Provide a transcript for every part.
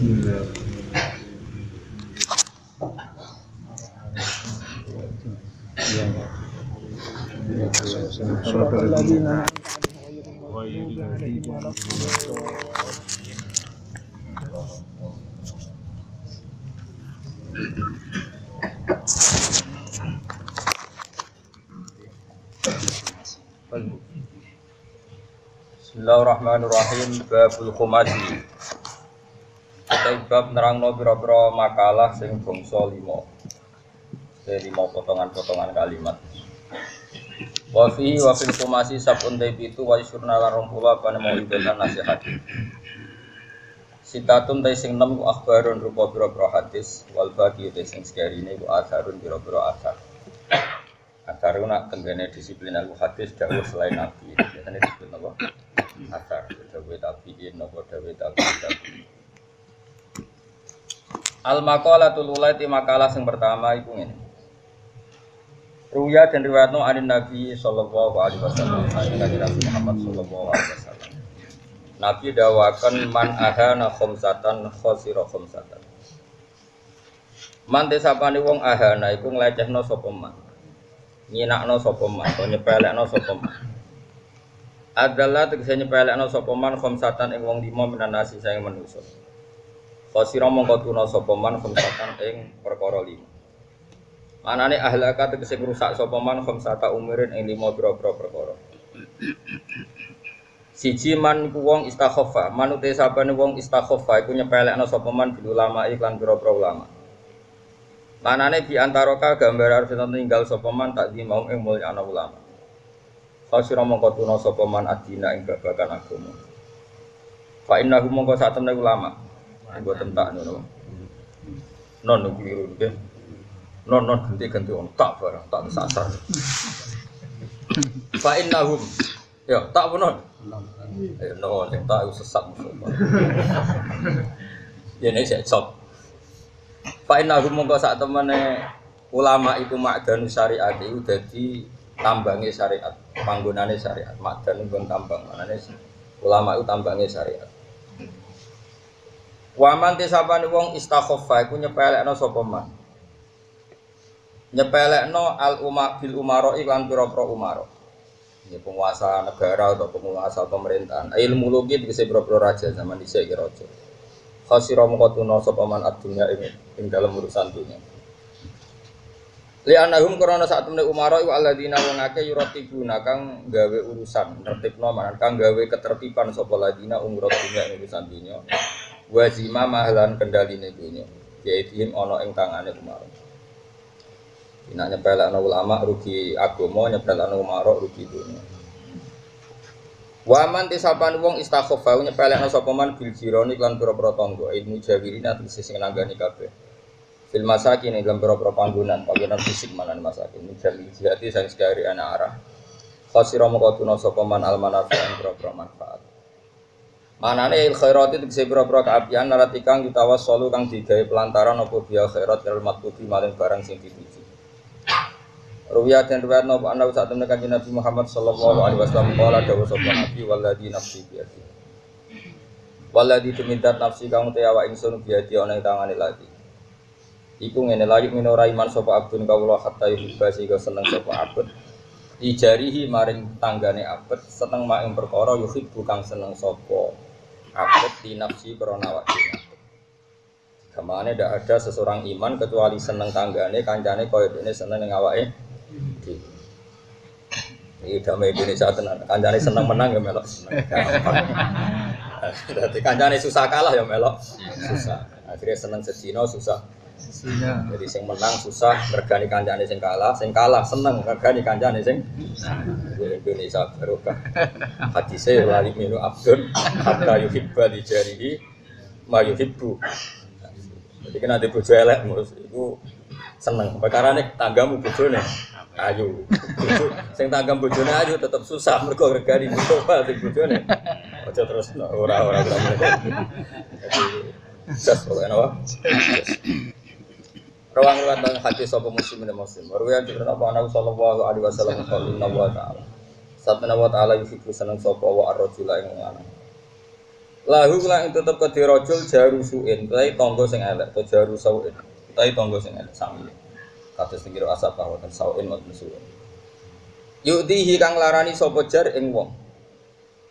Bismillahirrahmanirrahim. Babul khumasi. Bab nerangno pira-pira makalah sing bangsa 5. Lima potongan-potongan kalimat. Wa fil khumasi sabun itu wa isyurna lan 20 apa mau ibadah nasihat. Sitatun ta sing 6 akhbarun rupa pira-pira hadis wal baqi ta sing sekarine ku asarun pira-pira asar. Asar nak tenggene disiplin al-hadis dawuh selain nabi. Biasane disebut apa? Asar, dawuh tabi'in napa dawuh tabi'in. Al-maqalatul ulaiti makalah sing pertama iku ngene. Ruya dan riwayatno anin Nabi sallallahu alaihi wasallam, Nabi Muhammad sallallahu alaihi wasallam. Nabi dawakan man ahana khamsatan khosira khamsatan. Man desapane wong ahana iku nglecehno sapa man. Nyinakno sapa man, nyepelekno sapa man. Adalah tegese nyepelekno sapa man khamsatan ing wong 5 minanasi saing manusa. Khosira mongko tuna sapa man khamsatan ing perkara 5. Manane ahlaka tegese ngrusak sapa man khamsata umurin ing 5 pira-pira perkara. Siji man ku wong istakhaffa, manute sapane wong istakhaffa iku nyepelekno sapa man bil ulama iklan pira-pira ulama. Manane di antara ka gambar arep tinggal sapa man tak di mau ing mulya ana ulama. Khosira mongko tuna sapa man adina ing babagan agama. Fa innahu mongko sak temne ulama. Mboten tak ngono. Non keliru nggih. Non ganti tak barang tak sasar. Fa innahum ya tak punon. Ayo no sing tak sesat musuh. Yen iki cocok. Fa innahum mongko sak temene ulama itu ma'dan syariat itu dadi tambange syariat, panggonane syariat. Ma'dan nggon tambang, manane ulama itu tambange syariat. Wa man tisabane wong istakhaffa iku nyepelekno sapa man. Nyepelekno al bil umara iklan pira-pira umara. Ya penguasa negara atau penguasa pemerintahan. Ilmu logi dikese pira-pira raja zaman dhisik iki raja. Khasira mongko tuna sapa man adunya ing dalam urusan dunya. Li anahum karena saat temne umara iku alladzina wong akeh yuratibuna kang gawe urusan tertibno manan kang gawe ketertiban sapa ladina umur dunya ing urusan dunya. Wazima mahlan kendaline dunya. Yaitihim ana ing tangane umara. Nek nyepelekno ulama rugi agama, nyepelekno umara rugi dunya. Wa man tisapane wong istakhaffa nyepelekno sapa man bil jironi lan pira-pira tangga ilmu jawirina tegese sing nanggani kabeh. Fil masakin ing pira-pira panggonan fisik manan masakin jami jihati sang sekari ana arah. Khasira moko tuna sapa man al manafi'an pira-pira manfaat. Manane il khairati tegese pira-pira kaapian narati kang ditawassalu kang digawe pelantaran apa biya khairat kal matlubi maring barang sing dituju. Ruwiyah dan riwayat nopo ana sak temne Kanjeng Nabi Muhammad sallallahu alaihi wasallam qala dawuh sapa Nabi walladzi nafsi biyadi. Walladzi tumidat nafsi kang te awak ingsun biyadi ana ing tangane lagi. Iku ngene lagi minora iman sapa abdun kawula hatta yubasi go seneng sapa abd. Ijarihi maring tanggane abd seneng mak ing perkara yuhib kang seneng sapa abd di nafsi krana awak dhewe. Kamane ndak ada seseorang iman kecuali seneng tanggane kancane kaya dene seneng ning awake. Iki damai Indonesia tenan. Kancane seneng menang ya melok seneng. Dadi kancane susah kalah ya melok susah. Akhirnya seneng sedina susah. Jadi sing menang susah regani kancane sing kalah seneng regani kancane sing Indonesia barokah. Hadise lali minu abdun hatta yuhibba li jarihi ma yuhibbu. Jadi kena di bojo elek mus iku seneng. Perkarane tanggamu bojone ayu. Sing tanggam bojone ayu tetep susah mergo regani coba sing bojone. Aja terus ora. Jadi jas kok ana. Rawang riwayat hadis sapa muslim dan muslim. Riwayat cerita Nabi sallallahu alaihi wasallam qala wa ta'ala. Satana wa ta'ala yuhibbu seneng sapa wa ar-rajula ing lanang. Lahu lan tetep kedhe rajul jaru suin, utawi tangga sing elek, atau jaru sauin, utawi tangga sing elek sami. Kados tinggi asap wonten sauin wonten suin. Yu'tihi kang larani sapa jar ing wong.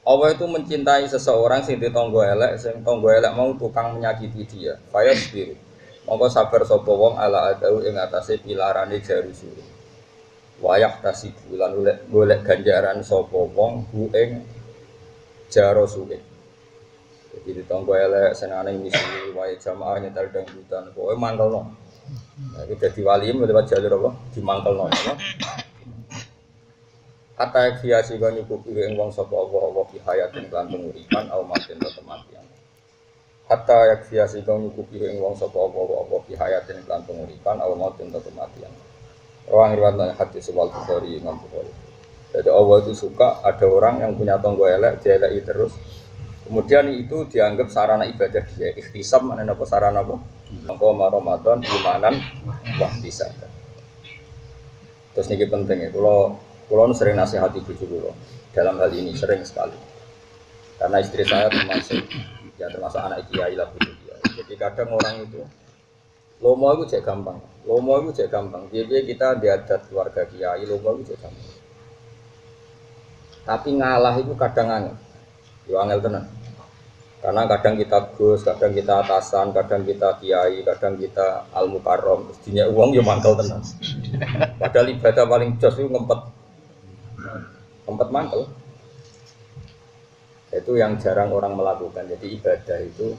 Allah itu mencintai seseorang sing ditangga elek, sing tangga elek mau tukang menyakiti dia. Fayasbiru. Monggo sabar sapa wong ala adau ing atase pilarane jaru suin. Wayak tasibu lan golek ganjaran sapa wong ku ing jaro suin. Jadi ditangga elek senane misi wae jamaah nyetel dangdutan pokoke mangkelno. Nah, iki dadi wali lewat jalur apa? Dimangkelno apa? Hatta kiasi kan nyukupi ing wong sapa Allah fi hayatin lan penguripan au matin kematian. Hatta kiasi kan nyukupi ing wong sapa Allah fi hayatin lan penguripan au matin kematian. Ruang riwayat hadis wal Bukhari Imam Bukhari. Jadi Allah itu suka ada orang yang punya tangga elek, dieleki terus. Kemudian itu dianggap sarana ibadah dia. Ikhtisab mana apa sarana apa? Mengko Ramadan imanan wahtisab. Terus niki penting ya. Kalau sering nasihati bojo kula dalam hal ini sering sekali. Karena istri saya termasuk anak kiai lah bojo dia. Jadi kadang orang itu lomo itu cek gampang. Jadi kita diadat keluarga kiai lomo itu cek gampang. Tapi ngalah itu kadang angel. Yo angel tenan. Karena kadang kita gus, kadang kita atasan, kadang kita kiai, kadang kita al-mukarram, mestinya uang yo mangkel tenan. Padahal ibadah paling jos itu ngempet mangkel. Itu yang jarang orang melakukan. Jadi ibadah itu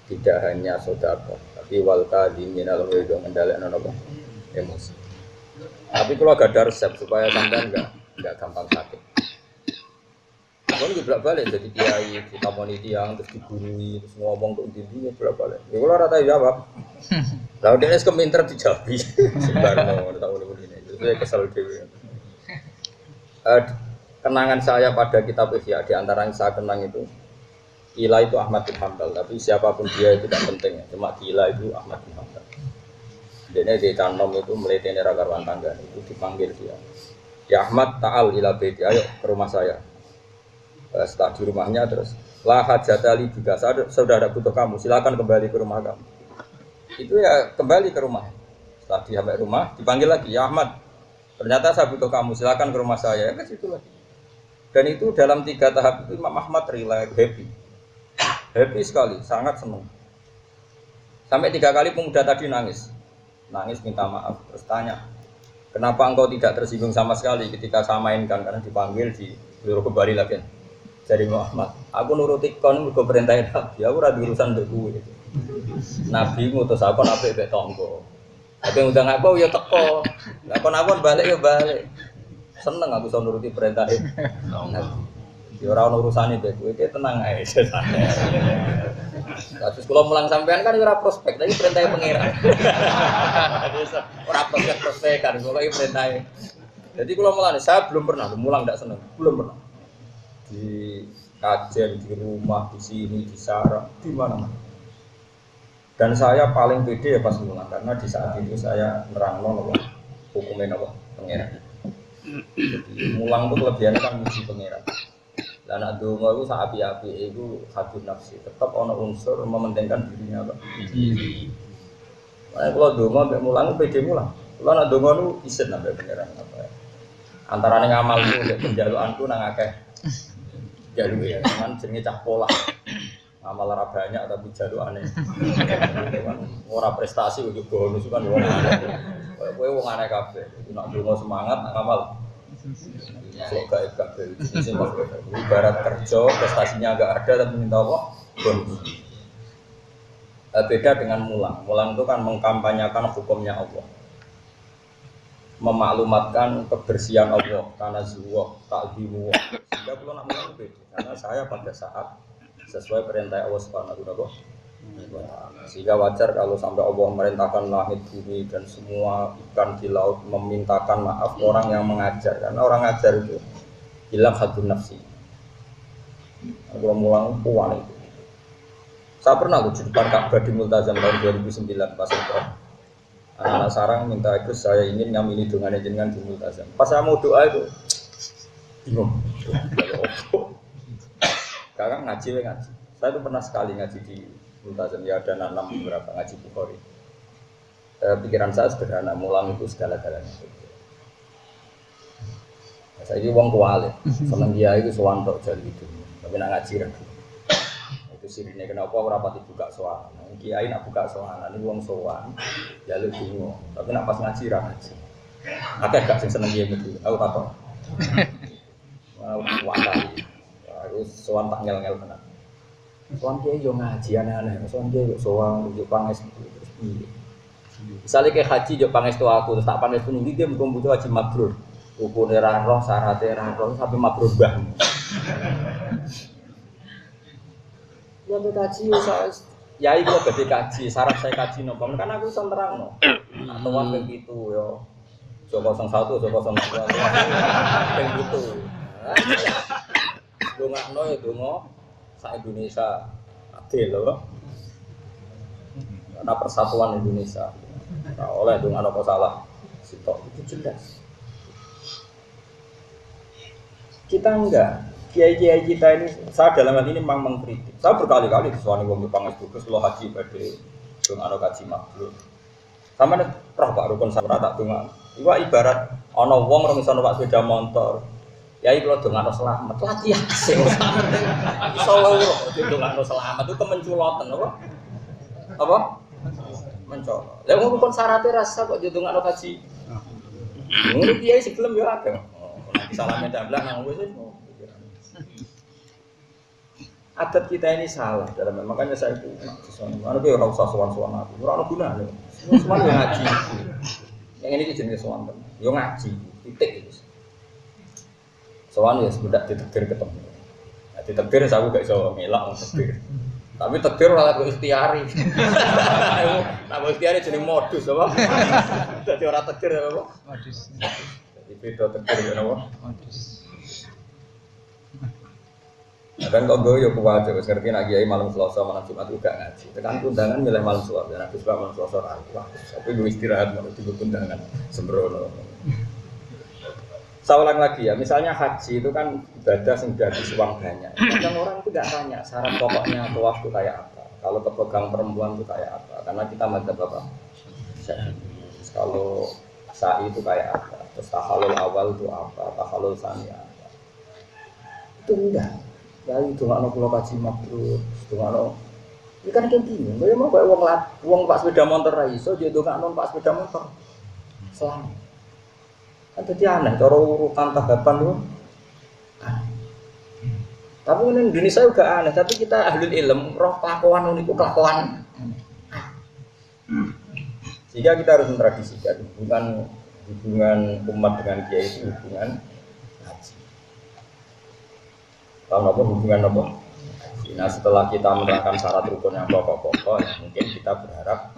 tidak hanya sedekah, tapi wal kadhiminal ghaidh ngendhalekno apa? Emosi. Tapi kalau gak ada resep supaya sampean enggak gampang sakit. Kalau juga balik jadi kiai, ditamoni tiang, terus digurui, terus ngomong untuk intinya balik. Ya kalau rata jawab, lalu dia keminter dijabi, sebarno, tahu ini, itu saya kesal dewi. Kenangan saya pada kitab Ihya di antara yang saya kenang itu, Gila itu Ahmad bin Hanbal, tapi siapapun dia itu tidak penting, cuma Gila itu Ahmad bin Hanbal. Dia di Tanom itu meleteni ragawan tangga itu dipanggil dia. Ya Ahmad ta'al ila baiti, ayo ke rumah saya. Setelah di rumahnya terus la hajatali juga sudah ada butuh kamu silakan kembali ke rumah kamu. Itu ya kembali ke rumah. Setelah dia sampai rumah dipanggil lagi ya Ahmad ternyata saya butuh kamu silakan ke rumah saya ke situ lagi. Dan itu dalam 3 tahap itu Imam Ahmad happy sekali sangat senang sampai 3 kali pemuda tadi nangis minta maaf terus tanya kenapa engkau tidak tersinggung sama sekali ketika saya mainkan karena dipanggil disuruh kembali lagi. Dari Muhammad, aku nuruti kon mergo perintahe Nabi, aku ora urusan mbek kowe gitu. Nabi ngutus apa nabi mbek tangga. Tapi undang aku ya teko. Lah kon aku balik ya balik. Seneng aku iso nuruti perintahe Nabi. Ya ora ono urusane mbek kowe, iki tenang ae. Terus kula mulang sampean kan ora prospek, tapi perintahe pangeran. Ora prospek kan kula iki perintahe. Jadi kula mulane saya belum pernah mulang ndak seneng, belum pernah. Di kajian, di rumah, di sini, di sarang, di mana-mana. Dan saya paling pede ya pas mulang karena di saat itu saya nerangno hukumnya pengeran. Jadi mulang itu kelebihannya kan muji pengeran. Dan nak donga itu api-api itu hati nafsi tetap ono unsur mementingkan dirinya apa. Makanya kalau donga mbek mulang pede mulang. Kalau nak donga itu isin sampai pengeran apa ya. Antara ngamalku mbek penjaluanku nang akeh. Jalur ya, kan jenenge cah pola. Amal ora banyak tapi jalur aneh. Ora prestasi ujuk bonus kan wong aneh. Kowe wong aneh kabeh. Nek donga semangat nak amal. Sok gawe kabeh. Ibarat kerja prestasinya enggak ada tapi minta apa? Bonus. Beda dengan mulang. Mulang itu kan mengkampanyekan hukumnya Allah. Memaklumatkan kebersihan Allah karena zuwah, ta'zimu. Sehingga kalau nak mulang beda. Karena saya pada saat sesuai perintah Allah Subhanahu wa taala. Sehingga wajar kalau sampai Allah merintahkan langit bumi dan semua ikan di laut memintakan maaf orang yang mengajar. Karena orang ngajar itu hilang hadun nafsi. Kalau mulang puan itu. Saya pernah di depan Ka'bah di Multazam tahun 2009 pas itu. Anak-anak sarang minta Gus saya ingin ngamini dengan jenengan di Multazam. Pas saya mau doa itu bingung. Sekarang ngaji. Saya tuh pernah sekali ngaji di Multazam, ya ada 6 beberapa ngaji Bukhari. Pikiran saya sederhana, mulang itu segala-galanya. Saya ini wong kualit, seneng dia itu sowan tok jan gitu. Tapi nak ngaji ra. Itu sirine kenapa ora pati buka sowan. Kiai nak buka sowan, ini wong sowan, ya lu bingung. Tapi nak pas ngaji ra ngaji. Akeh gak sing seneng dia gitu. Aku takon. Wah, wakai. Aku sowan tak ngel-ngel tenan. Sowan kiai yo ngaji aneh-aneh. Sowan kiai yo sowan yo pangestu terus piye. Misale ke haji yo pangestu aku terus tak pangestu ning dia mung butuh haji mabrur. Rukune ra roh, syarate ra roh sampai mabrur mbah. Ya kaji saya ya iku gede kaji, syarat saya kaji nopo. Kan aku iso nerangno. Nah, tuan ping 7 yo. Joko 01, Joko 02. Ping 7. Dongakno ya donga sak Indonesia adil lho. Karena persatuan Indonesia. Nah, oleh dongakno apa salah. Sitok itu jelas. Kita enggak, kiai-kiai kita ini, saya dalam hal ini memang mengkritik. Saya berkali-kali disuani wong pangestu terus lo haji badhe dong ana kaji mabrur. Sama nek roh Pak rukun saya tak donga. Iku ibarat ana wong ora iso numpak sepeda motor. Yai kula dongano selamat. Lagi sing selamat. Iso loro dongano selamat itu kemenculoten apa? Apa? Mencolot. Lah wong rukun syaraté rasa kok dongano kaji. Ngono kiai sing gelem yo akeh. Salamnya dablah nang wis adat kita ini salah dalam makanya saya itu mana dia ora usah sowan-sowan aku ora ono gunane sowan yo ngaji yang ini jenis sowan yo ngaji titik itu sowan ya sebudak ditegir ketemu nah, ditegir aku gak iso ngelak tegir tapi tegir ora kok ikhtiari nah ikhtiari jeneng modus apa dadi ora tegir apa modus beda tegir ya napa? Kadang kok gue yo kuwatir wis ngerti nek kiai malam Selasa malam Jumat juga ngaji. Tekan undangan milih malam Selasa, nek wis malam Selasa ra. Tapi gue istirahat mau tiba undangan sembrono. Saya ulang lagi ya, misalnya haji itu kan ibadah sing gratis uang banyak. Kadang orang itu enggak tanya syarat pokoknya tawaf itu kayak apa. Kalau kepegang perempuan itu kayak apa? Karena kita madzhab apa? Kalau sa'i itu kayak apa? Terus tahalul awal itu apa? Tahalul sani apa? Itu enggak. Ya itu nggak ada pulau kaji mabrur, itu nggak ada. Ini kan yang bingung. Dia mau kayak uang pak sepeda motor raiso, dia tuh nggak non pak sepeda motor. Selamat. Kan jadi aneh. Cara urutan tahapan itu. Tapi ini Indonesia juga aneh. Tapi kita ahlul ilm, roh kelakuan uniku kelakuan. Sehingga kita harus mentradisikan hubungan umat dengan kiai itu hubungan haji. Tahu apa hubungan apa? Nah setelah kita menerangkan syarat rukun yang pokok-pokok, ya mungkin kita berharap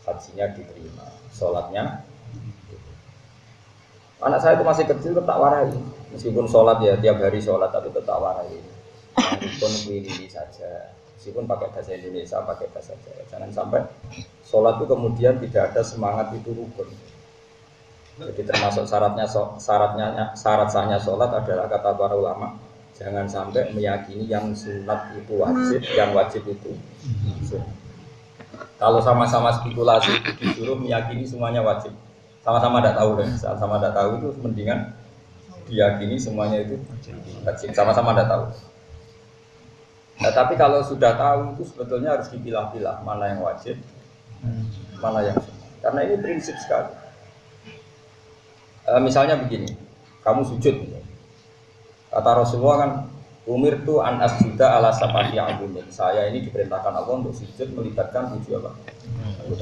hajinya diterima, sholatnya. Anak saya itu masih kecil tetap warai, meskipun sholat ya tiap hari sholat tapi tetap warai. Rukun pilih saja, meskipun pakai bahasa Indonesia pakai bahasa Jawa. Jangan sampai sholat itu kemudian tidak ada semangat itu rukun. Jadi termasuk syarat sahnya sholat adalah kata para ulama, jangan sampai meyakini yang sunat itu wajib, yang wajib itu sunat. Kalau sama-sama spekulasi disuruh meyakini semuanya wajib, sama-sama tidak tahu deh, sama-sama tidak tahu itu mendingan diyakini semuanya itu wajib, sama-sama tidak tahu. Nah, tapi kalau sudah tahu itu sebetulnya harus dipilah-pilah mana yang wajib, mana yang sunat. Karena ini prinsip sekali. Misalnya begini, kamu sujud, kata Rasulullah kan, umir tu an asjuda ala sapati agumin. Saya ini diperintahkan Allah untuk sujud melibatkan 7 apa?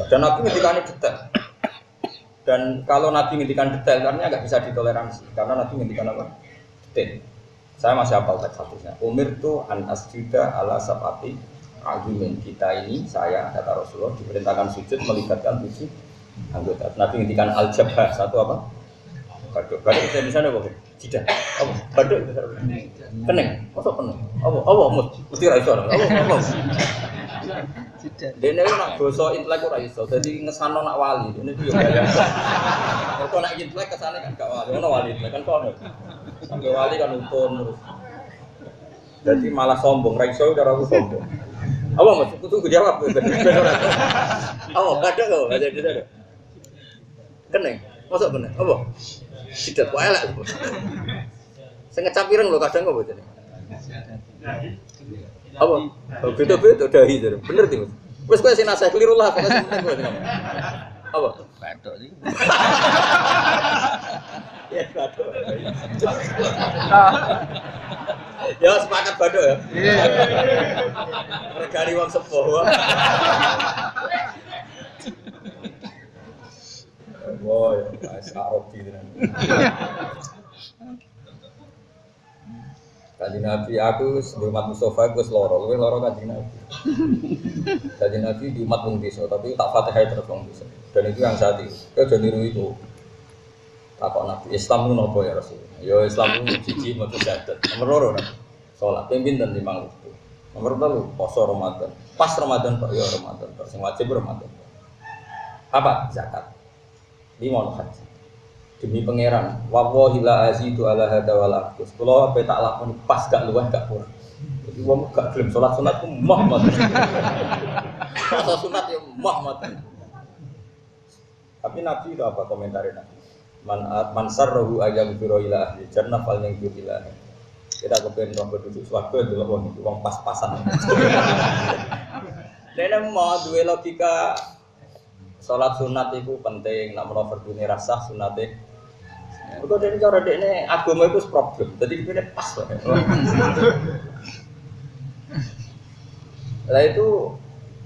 Dan Nabi ngendikan detail. Dan kalau Nabi ngendikan detail, karena nggak bisa ditoleransi, karena Nabi ngendikan apa? Detail. Saya masih hafal teks satunya. Umir tu an asjuda ala sapati agumin. Kita ini, saya kata Rasulullah diperintahkan sujud melibatkan 7 anggota. Nabi ngendikan al-jabhah, satu apa? Baduk itu misalnya apa? Jidah. Apa? Baduk itu pening. Masuk pening. Apa? Mesti ra iso. Apa? Jidah. Dene nak basa intelek ora iso. Dadi ngesano nak wali. Dene yo gaya. Kok nak intelek kesane kan gak wali. Ono wali kan kono. Sampai wali kan utun terus. Jadi malah sombong, ra iso ora sombong. Apa Mas? Kudu jawab. Apa kadang kok ada di sana. Keneng. Mosok keneng. Apa? Sidat wae elek. Sing ngecap ireng lho kadang kok bojone. Apa? Beda-beda dahi jare. Bener ti, Mas. Wis kowe sing nasihat keliru lah, pokoke sing penting kowe. Apa? Bathuk iki. Ya bathuk. Ya sepakat bathuk ya. Iya. Regani wong sepuh. Wah, ya sarok gitu kan. Kanjeng Nabi aku umat Mustafa aku loro Kanjeng Nabi. Kanjeng Nabi di umat wong desa tapi tak Fatihah terus wong desa. Dan itu yang saat itu. Kau jadi niru itu. Takok Nabi Islam itu nopo ya Rasul. Ya Islam itu siji maca syahadat. Nomor loro Nabi. Salat ping pinten 5 waktu. Nomor 3 poso Ramadan. Pas Ramadan Pak ya Ramadan. Sing wajib Ramadan. Apa? Zakat. 5 haji. Demi pangeran, wallahi la azidu ala hada wal aqus. Kula ape tak lakoni pas gak luwih gak kurang. Jadi wong gak gelem salat sunat ku mah mboten. Salat sunat ya mah mboten. Tapi Nabi itu apa komentarnya Nabi? Man sarrahu ayyamfiru ila ahli jannah fal yanfir ila. Kita kepen roh penduduk swarga delok wong iki wong pas-pasan. Dene mau duwe logika salat sunat itu penting, nak menawa fardune rasah sunate. Mergo dene cara dekne agama itu problem. Dadi kene pas wae. Lah itu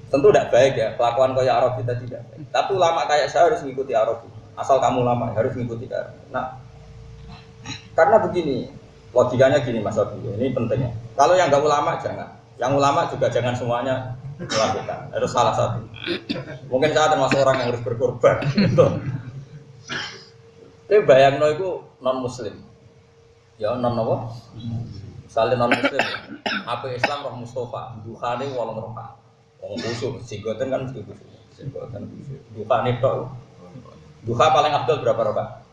tentu tidak baik ya, kelakuan kayak Arabi tadi tidak baik. Tapi ulama kayak saya harus mengikuti Arabi. Asal kamu ulama harus mengikuti Arabi. Nah, karena begini, logikanya gini Mas Abi, ini pentingnya. Kalau yang nggak ulama jangan, yang ulama juga jangan semuanya melakukan. Harus salah satu. Mungkin saya termasuk orang yang harus berkorban. Gitu. Tapi bayangno itu non Muslim, ya non apa? Misalnya non Muslim, apa Islam roh Mustafa, duhane 8 rakaat. Wong khusyuk, singgoten kan mesti khusyuk. Singgoten khusyuk. Duhane tok. Duha paling afdal berapa rakaat?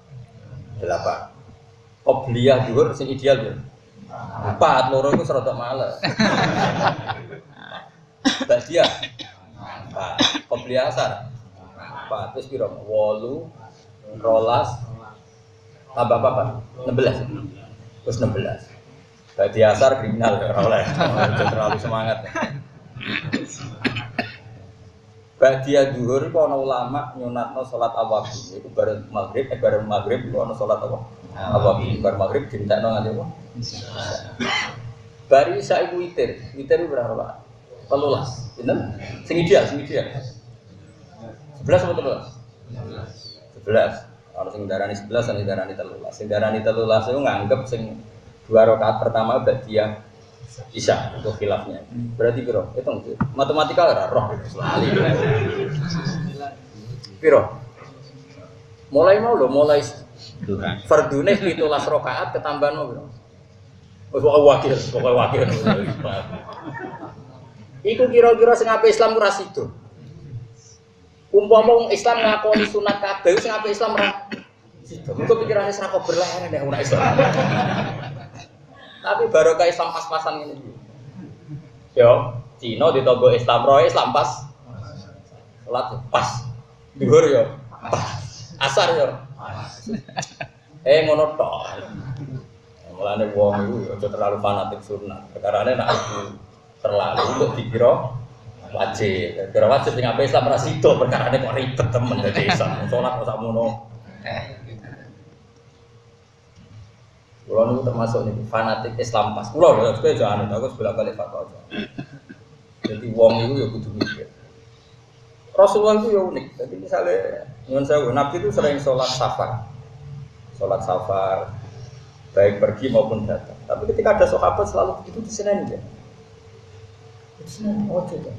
8. Qobliyah zuhur sing ideal ya. 4 loro iku serada males. Badiah. 4. Qobliyah asar. 4 wis piro? 8 rolas tambah apa? 16. Terus 16. Badi asar kriminal ya oleh. Terlalu semangat. Badiah zuhur iku ana ulama nyunatno salat awabin. Iku bareng maghrib iku ana salat apa? Awabin. Bar maghrib dintekno nganti apa? Bari isa iku witir. Witir berapa? 13. Pinten? Sing ideal. 11 atau 13? 11. Kalau sing darani 11 sing darani 13. Sing darani 13 itu nganggep sing 2 rakaat pertama badiah isya itu khilafnya. Berarti piro? Hitung tuh. Matematika ora roh lali. Piro? Mulai fardune 17 rakaat ketambahan mau piro? Wis wakil, pokoke wakil. Iku kira-kira sing ape Islam ora sido. Umpama wong Islam ngakoni sunat kabeh sing ape Islam ora sido. Engko pikirane ora kok berlehar nek ora Islam. Tapi barokah Islam pas-pasan ngene iki. Yo, Cina ditombo Islam roe Islam pas. Salat pas. Dhuwur yo pas. Asar yo. Ngono tok. Mulane wong iku aja terlalu fanatik sunat. Perkarane nek aku terlalu untuk dikira wajib. Kira wajib sing ape Islam ra sida perkarane kok ribet temen dadi Islam. Salat kok sakmono. Kulo niku termasuk niku fanatik Islam pas. Kulo lho kowe aja anut aku bolak-balik fatwa aja. Jadi wong iku ya kudu mikir. Rasulullah itu ya unik. Jadi misalnya nyuwun sewu, Nabi itu sering sholat safar. Sholat safar baik pergi maupun datang. Tapi ketika ada sahabat selalu begitu diseneni ya. Diseneni ojo kan.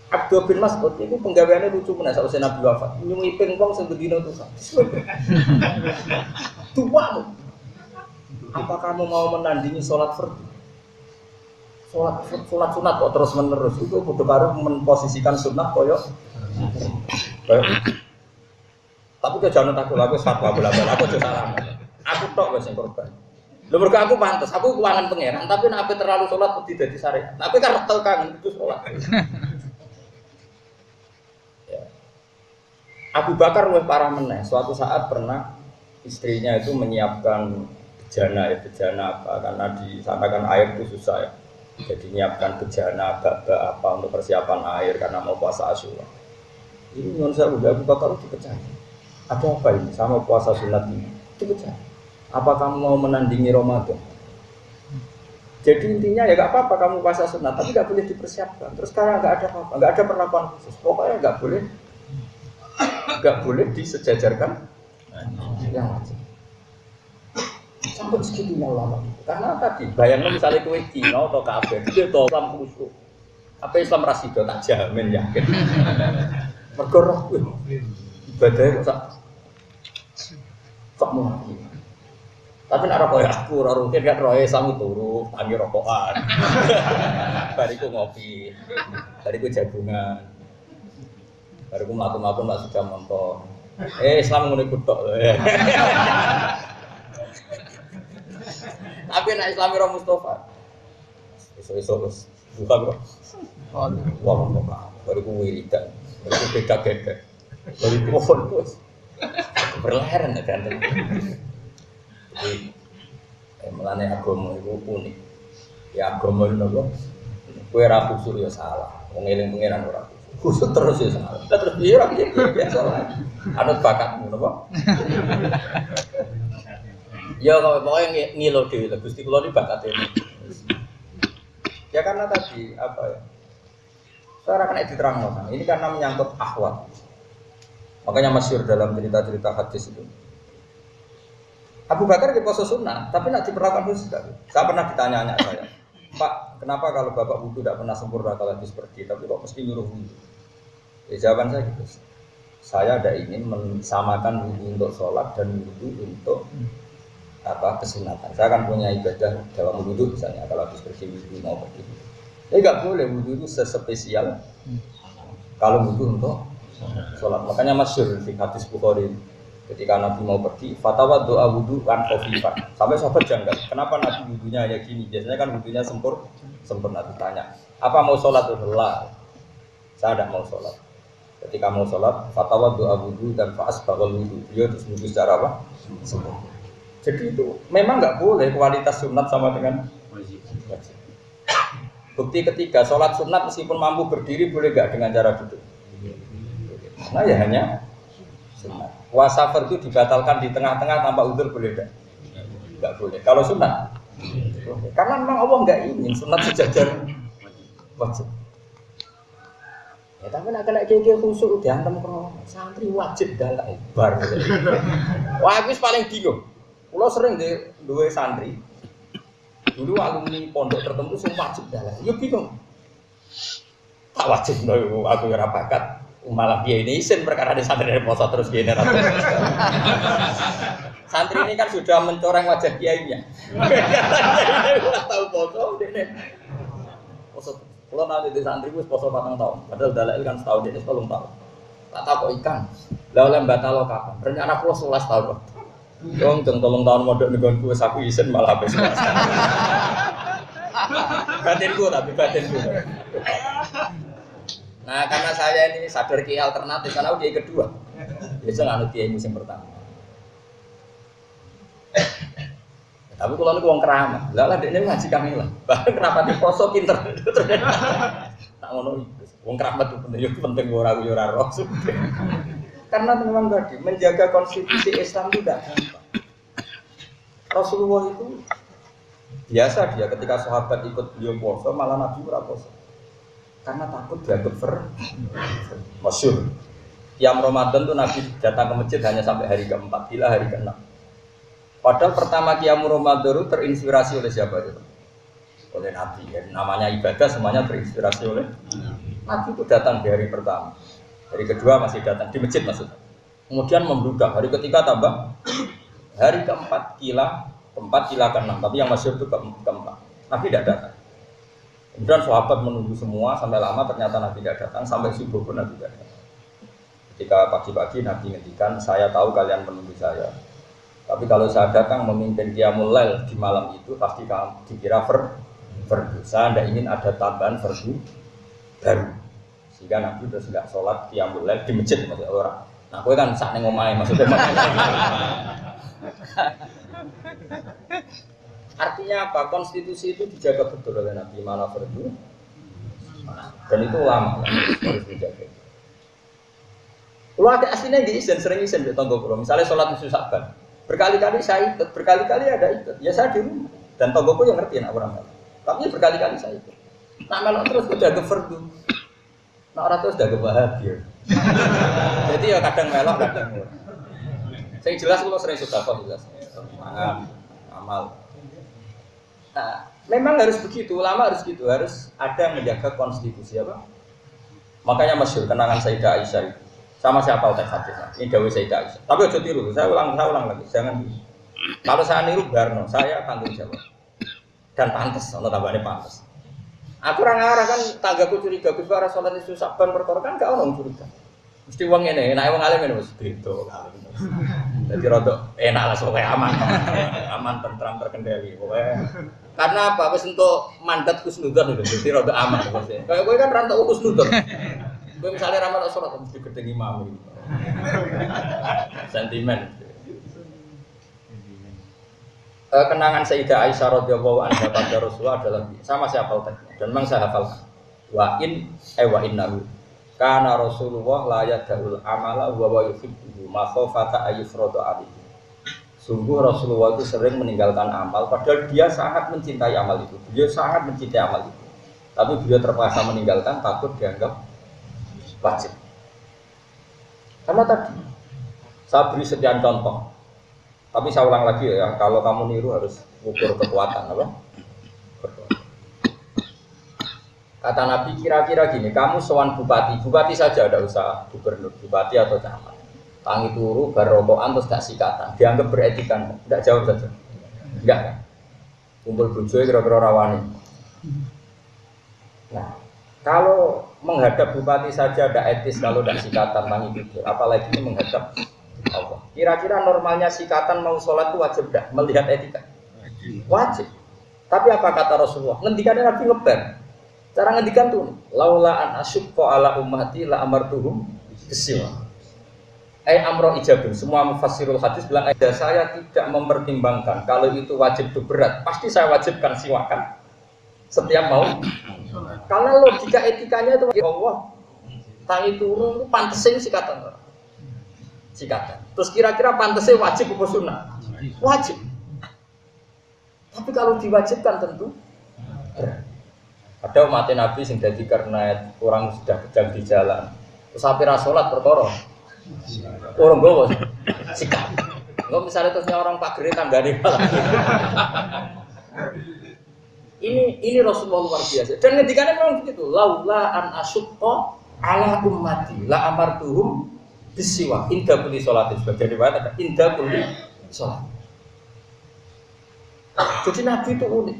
Abdul bin Mas'ud itu penggaweannya lucu menawa sausé Nabi wafat. Nyumi ping wong sing bedino tukang. Tuwamu. Apa kamu mau menandingi sholat fardu? Sholat sunat kok terus menerus itu kudu karo memposisikan sunat koyo. Tapi jangan takut aku fatwa bola-bola aku aja salah. Aku tok wis sing korban. Lho mergo aku pantes, aku keuangan pangeran, tapi nek ape terlalu salat mesti dadi syariat. Tapi kan retel kangen itu salat. Ya. Abu Bakar luwih parah meneh. Suatu saat pernah istrinya itu menyiapkan bejana apa karena di sana kan air itu susah ya. Jadi menyiapkan bejana bak apa untuk persiapan air karena mau puasa Asyura. Ini non saya Abu Bakar dipecah. Ada apa ini sama puasa sunat ini? Dipecah. Apa kamu mau menandingi Ramadan? Jadi intinya ya gak apa-apa kamu puasa sunat, tapi gak boleh dipersiapkan. Terus sekarang gak ada apa-apa, gak ada perlakuan khusus. Pokoknya gak boleh disejajarkan yang wajib. Sampai segitunya ulama. Karena tadi bayangnya misalnya kue Cina atau kafir, dia tahu Islam khusus. Apa Islam rasido tak jamin yakin. Mergoroh ibadahnya kok tak mau lagi. Tapi nak rokok aku, rokok kan roe samu turu, tangi rokokan. Bariku ngopi, bariku jagungan, bariku melaku-melaku mbak sudah montor. Islam ngono iku tok. Tapi nak Islami Roh Mustafa. Iso-iso wis buka kok. Wah, kok bariku wiridan, bariku beda-beda. Bariku mohon terus. Berleheran kan. Jadi, melane agama itu unik. Ya agama itu nopo. Kue ragu sur ya salah. Mengiling pengiran orang khusus terus ya salah. Terus dia orang biasa lah. Anut bakatmu nopo. Ya kalau pokoknya ngilo dewi. Gusti kulo ini bakat ini. Ya karena tadi apa ya? Saya akan diterang orang. Ini karena menyangkut akhwat. Makanya masyhur dalam cerita-cerita hadis itu. Abu Bakar di poso sunnah, tapi nak diperlakukan khusus. Saya pernah ditanya saya, Pak, kenapa kalau bapak wudhu tidak pernah sempurna kalau habis pergi, tapi kok mesti nyuruh wudhu? Ya, jawaban saya gitu. Saya ada ingin mensamakan wudhu untuk sholat dan wudhu untuk kesunatan. Saya akan punya ibadah dalam wudhu misalnya kalau habis pergi wudhu mau pergi. Jadi nggak boleh wudhu itu sespesial kalau wudhu untuk sholat. Makanya masyhur di hadis Bukhari. Ketika Nabi mau pergi, fatwa doa wudhu kan khafifan. Sampai sahabat janggal, kenapa Nabi wudhunya ya gini? Biasanya kan wudhunya sempurna. Ditanya, apa mau sholat? Allah, saya tidak mau sholat. Ketika mau sholat, fatwa doa wudhu dan faas bakal wudhu. Dia terus wudhu secara apa? Sempurna. Jadi itu memang nggak boleh kualitas sunat sama dengan wajib. Bukti ketiga, sholat sunat meskipun mampu berdiri boleh nggak dengan cara duduk? Nah ya hanya sunat. Puasa fardu dibatalkan di tengah-tengah tanpa udzur boleh enggak? Enggak boleh. Kalau sunat, karena memang Allah enggak ingin sunat sejajar wajib. Ya tapi nak kena keke khusuk diantem karo santri wajib dalek bar. Wah aku paling bingung. Kulo sering duwe santri. Dulu alumni pondok tertentu sing wajib dalek. Yo bingung. Tak wajib lho aku ora bakat. Malah dia ini isin perkara di santri dari poso terus gini santri ini kan sudah mencoreng wajah kiainya. Tahu poso ini poso kalau nanti di santri gue poso 4 tahun padahal dalil kan setahun ini 10 tahun tak tahu kok ikan lalu batal kapan rencana aku 11 tahun dong 3 tahun modal dengan gue saku isin malah habis batinku. Nah karena saya ini sadar kiai alternatif karena kiai kedua, biasa nganut kiai musim pertama. Tapi kalau ini uang keramat, lah dia ini ngaji kami lah. Bahkan kenapa di poso pinter? Tak ngono itu, uang keramat itu penting orang roh. Karena memang tadi menjaga konstitusi Islam itu tidak gampang. Rasulullah itu biasa dia ketika sahabat ikut beliau poso malah Nabi ora poso. Karena takut dianggap masyhur. Yang Ramadan tuh Nabi datang ke masjid hanya sampai hari ke-4, bila hari ke-6. Padahal pertama Qiyamul Ramadan itu terinspirasi oleh siapa itu? Oleh Nabi. Ya, namanya ibadah semuanya terinspirasi oleh Nabi itu datang di hari pertama. Hari kedua masih datang di masjid maksudnya. Kemudian membludak. Hari ketiga tambah. Hari ke-4 kila ke-6. Tapi yang masyhur itu ke-4. Nabi tidak datang. Kemudian sahabat menunggu semua sampai lama ternyata Nabi tidak datang sampai subuh pun Nabi tidak datang. Ketika pagi-pagi Nabi ngendikan, saya tahu kalian menunggu saya. Tapi kalau saya datang memimpin qiyamul lail di malam itu pasti kamu dikira fardu. Saya tidak ingin ada tambahan fardu baru. Sehingga Nabi terus tidak sholat qiyamul lail di masjid maksudnya orang. Nah, gue kan sak neng omahe maksudnya. Artinya apa? Konstitusi itu dijaga betul oleh Nabi mana fardu. Dan itu lama harus dijaga. Kalau ada aslinya di izin sering izin di tonggo pulau. Misalnya sholat musuh saban, berkali-kali saya ikut, berkali-kali ada ikut. Ya saya di rumah dan tonggoku yang ngerti nak orang. Tapi berkali-kali saya ikut. Nak melok terus udah ke fardu. Nak orang terus udah ke bahagia. Jadi ya kadang melok kadang enggak. Saya jelas kalau sering sudah kok jelas. Semangat, amal. Nah, memang harus begitu, ulama harus gitu, harus ada yang menjaga konstitusi apa? Makanya masyhur kenangan Sayyidah Aisyah itu. Sama siapa utek hadis. Ini dawuh Sayyidah Aisyah. Tapi aja tiru, saya ulang lagi, jangan. Kalau saya niru Barno, saya tanggung jawab. Dan pantes, ono tambahane pantes. Aku ora ngarah kan tanggaku curiga Gus ora salat isu saban perkara kan gak ono curiga. Mesti wong ngene, nek wong alim ngene wis beda. Dadi rada enak lah pokoke aman. Aman tentram terkendali pokoke. Karena apa? Wis entuk mandat husnudzon lho, dadi rada aman pokoke. Kayak kowe kan ra entuk husnudzon. Kowe misale ra melok salat mesti gedeng imam iki. Sentimen. Kenangan Sayyidah Aisyah radhiyallahu anha pada Rasulullah adalah sama siapa uteknya dan memang saya hafalkan. Wa innahu kana Rasulullah la yadul amala wa yuhibbu ma khafata ayyufradu alaihi. Sungguh Rasulullah itu sering meninggalkan amal padahal dia sangat mencintai amal itu. Beliau sangat mencintai amal itu. Tapi beliau terpaksa meninggalkan takut dianggap wajib. Karena tadi saya beri sekian contoh. Tapi saya ulang lagi ya, kalau kamu niru harus ukur kekuatan, apa? Kata Nabi kira-kira gini, kamu sowan bupati saja ada usaha gubernur, bupati atau camat. Tangi turu, barokokan terus gak sikatan, dianggap beretika, tidak jawab saja, enggak kan? Kumpul bujoy kira-kira rawani. Nah, kalau menghadap bupati saja ada etis, kalau tidak sikatan tangi turu, apalagi ini menghadap Allah. Kira-kira normalnya sikatan mau sholat itu wajib dah melihat etika? Wajib. Tapi apa kata Rasulullah? Ngendikannya Nabi ngeber. Cara ngendikan tuh, laula an asyqa ala ummati la amartuhum bisiwa. Amro ijabun. Semua mufassirul hadis bilang ada saya tidak mempertimbangkan kalau itu wajib itu berat. Pasti saya wajibkan siwakan setiap mau. Karena logika etikanya itu Allah. Tangi turun itu pantesin sikatan. Terus kira-kira pantasnya wajib apa sunnah? Wajib. Tapi kalau diwajibkan tentu ada umat Nabi yang jadi karena orang sudah kejang di jalan. Terus sampai rasolat perkara. Orang gowo sikap. Enggak misalnya terusnya orang pagere tanggane Ini Rasulullah luar biasa. Dan ngendikannya memang begitu. Laula an asyqa ala ummati la amartuhum bisiwa indah kulli sholatin sebagai riwayat ada indah kulli sholat. Jadi Nabi itu unik.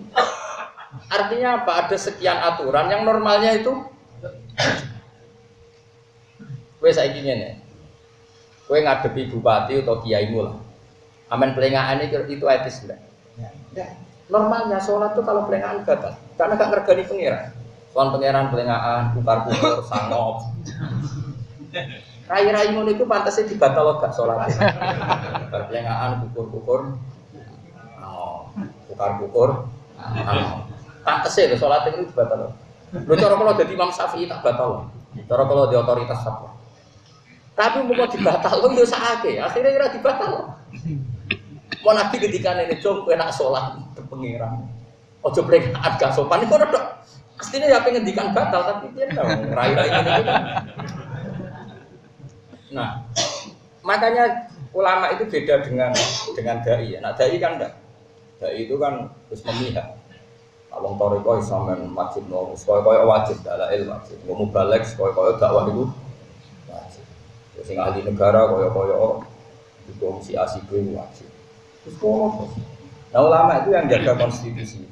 Artinya apa? Ada sekian aturan yang normalnya itu kowe saiki ngene. Kowe ngadepi bupati atau kiaimu lah. Amen pelengahan itu etis enggak? Ya. Normalnya sholat itu kalau pelengahan batal. Karena gak ngergani pengiran. Soal pengiran pelengahan, bukar-bukar, sangop. Rai-rai ngono iku pantese dibatal gak salat. Perlengahan kukur-kukur. Oh, kukur-kukur. Pantese lho salat itu dibatal. Lho cara kula dadi Imam Syafi'i tak batal. Cara kula di otoritas fatwa. Tapi mau dibatal lho yo sakake, akhirnya ora dibatal. Mau Nabi ketika ini jom enak salat pengiran. Ojo prekat gak sopan iku tok. Mestine ya pengen ngendikan batal tapi piye to rai-rai ngene iki. Nah, makanya ulama itu beda dengan dai. Nah, dai kan enggak. Dai itu kan terus memihak. Kalau toriko sampean wajib no, koyo wajib dalam ilmu wajib. Mau balik koyo dakwah itu wajib. Sing ahli negara koyo di komisi ASIB wajib. Terus kok. Nah, ulama itu yang jaga konstitusi,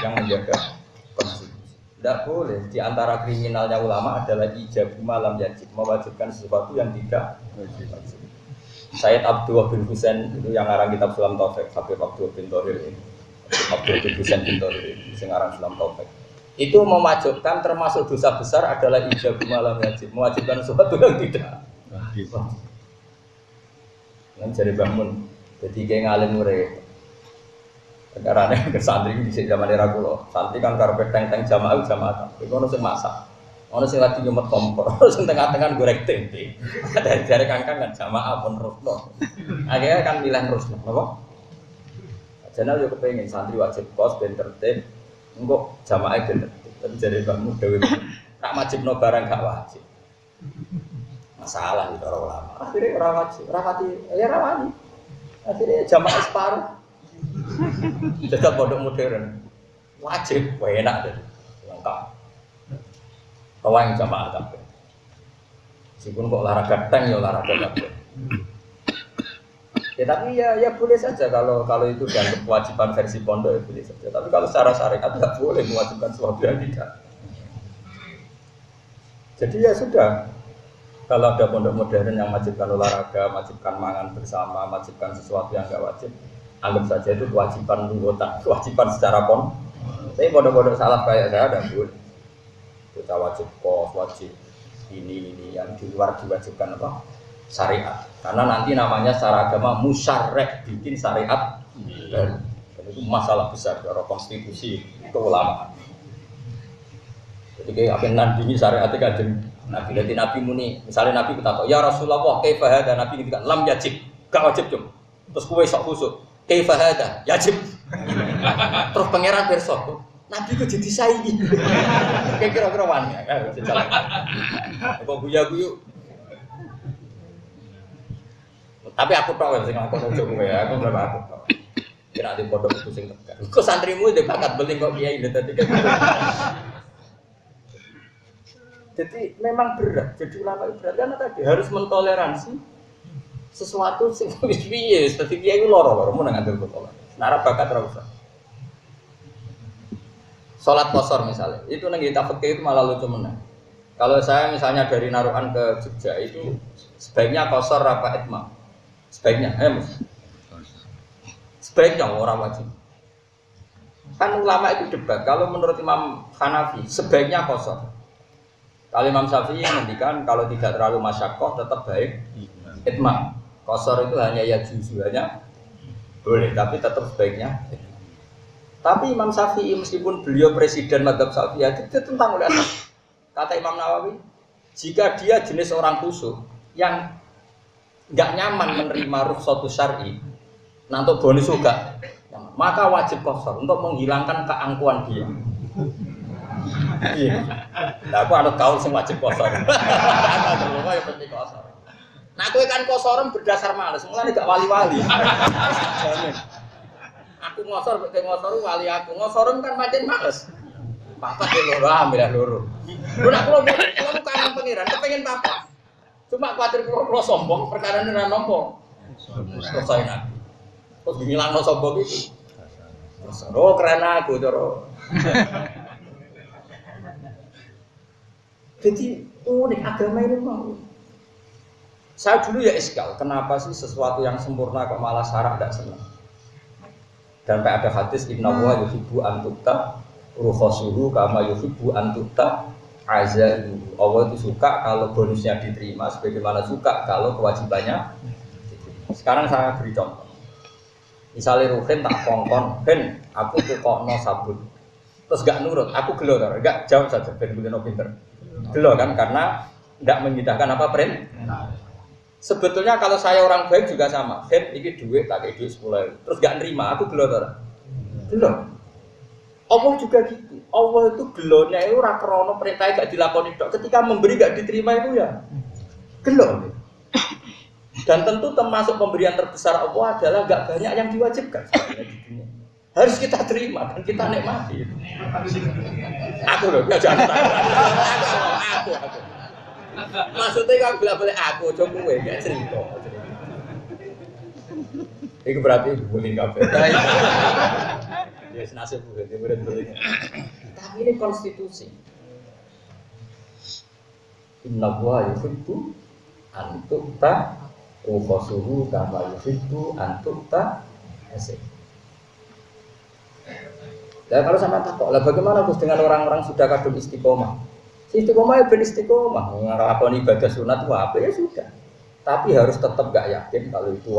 yang menjaga konstitusi. Tidak boleh, di antara kriminalnya ulama adalah ijab malam yajib, mewajibkan sesuatu yang tidak wajib. Sayyid Abdullah bin Husain itu yang ngarang kitab Sulam Taufik, Habib Abdullah bin Tohir ini. Abdullah bin Husain bin Tohir ini, yang ngarang Sulam Taufik. Itu mewajibkan termasuk dosa besar adalah ijab malam wajib, mewajibkan sesuatu yang tidak. Yang jadi bangun, jadi kayak ngalim murid. Karena ke santri di zaman era kulo, santri kan karpet teng jamaah, itu orang sing masak, orang sing lagi nyumet kompor, orang sing tengah-tengah goreng tempe. Dari kangkang kan jamaah pun rusno, akhirnya kan milih rusno, apa? Jadi aku kepengen santri wajib kos ben tertib, enggak jamaah ben tertib. Tapi jadi kamu dewi, tak wajib no barang gak wajib. Masalah itu orang ulama. Akhirnya orang wajib, rapati, ya rawani. Akhirnya jamaah separuh. Tetap pondok modern wajib, enak deh, lengkap. Kau yang jamaah tak? Meskipun kok olahraga tank ya olahraga tak. Ya tapi ya boleh saja kalau itu dianggap kewajiban versi pondok ya boleh saja. Tapi kalau secara syariat tidak boleh mewajibkan sesuatu yang tidak. Jadi ya sudah. Kalau ada pondok modern yang wajibkan olahraga, wajibkan mangan bersama, wajibkan sesuatu yang tidak wajib, anggap saja itu kewajiban anggota, kewajiban secara pon. Tapi pondok-pondok salaf kayak saya ada boleh. Kita wajib kos, wajib ini yang di luar diwajibkan apa? Syariat. Karena nanti namanya secara agama musyarrek, bikin syariat. Dan itu masalah besar cara konstitusi keulamaan. Jadi kayak apa nandingi syariat kan Nabi dari Nabi muni, misalnya Nabi kita tahu, ya Rasulullah, kaifa hada Nabi kita lam yajib, gak wajib cum. Terus kue sok khusuk, kaifa hada yajib. Terus pangeran besok, Nabi itu jadi saingi. Kayak kira-kira wani, kok guyu. Tapi aku tahu sing aku ojo kowe ya, aku berapa aku tahu. Kira di pondok itu sing tegar. Kok santrimu itu bakat beling kok kiai lho tadi kan. Jadi memang berat, jadi ulama itu berat karena tadi harus mentoleransi sesuatu sing wis piye, dadi kiai loro-loro mun ngantil kok. Nara bakat ora usah. Salat qasar misalnya, itu nang kita fikih itu malah lucu menang. Kalau saya misalnya dari Narukan ke Jogja itu sebaiknya qasar apa itmam? Sebaiknya, sebaiknya orang wajib. Kan ulama itu debat. Kalau menurut Imam Hanafi sebaiknya qasar. Kalau Imam Syafi'i menghentikan kalau tidak terlalu masyakoh tetap baik itmam. Qasar itu hanya ya juzuannya boleh, tapi tetap sebaiknya. Tapi Imam Syafi'i meskipun beliau presiden mazhab Syafi'i itu tentang oleh kata Imam Nawawi, jika dia jenis orang khusyuk yang nggak nyaman menerima rukhsatu syar'i, nanti bonus juga, maka wajib qasar untuk menghilangkan keangkuhan dia. Iya. Nah, aku anut kaul sing wajib qasar. Ana terlalu ya penting qasar. Nah, kowe kan qasaran berdasar males, mulane gak wali-wali. Jamin. Aku ngosor, kowe ngosor wali aku. Ngosoran kan pancen males. Papa de loro ambil loro. Lho nek kula kangen pangeran, kepengin papa. Cuma kuatir kula sombong, perkara ora nampa. Selesai nak. Kok ngilangno sombong itu. Oh, keren aku cara. Jadi unik agama ini mau. Saya dulu ya iskal, kenapa sih sesuatu yang sempurna kok malah syarak tidak senang? Dan ada hadis Inna wa yuhibbu an tukta rukhasuhu kama yuhibbu an tukta azzahu. Allah itu suka kalau bonusnya diterima, sebagaimana suka kalau kewajibannya diterima. Sekarang saya beri contoh. Misalnya Ruhin tak kongkon, Hen, aku tukokno sabun. Terus gak nurut, aku gelo ora, gak jawab saja ben kulino pinter. Gelo kan karena tidak mengindahkan apa perintah. Sebetulnya kalau saya orang baik juga sama. Hen iki duit tak kayak duit 10.000. Terus gak nerima, aku gelo ora. Gelo. Allah juga gitu. Allah itu gelonya itu ora krana perintahnya gak dilakoni tok. Ketika memberi gak diterima itu ya gelo. Dan tentu termasuk pemberian terbesar Allah adalah gak banyak yang diwajibkan di dunia. Harus kita terima dan kita nikmati. Aku loh, ya jangan aku. Maksudnya kalau boleh aku, coba gue gak cerita. Itu berarti boleh kafe. Ya senasib boleh, boleh. Tapi ini konstitusi. Inna wa yuhibbu an tu'ta Ukhasuhu kama yuhibbu antukta asik. Nah, kalau sama takut, lah bagaimana Gus dengan orang-orang sudah kadung istiqomah? Si istiqomah ya ben istiqomah, ngelakoni ibadah sunat itu apa ya sudah. Tapi harus tetap gak yakin kalau itu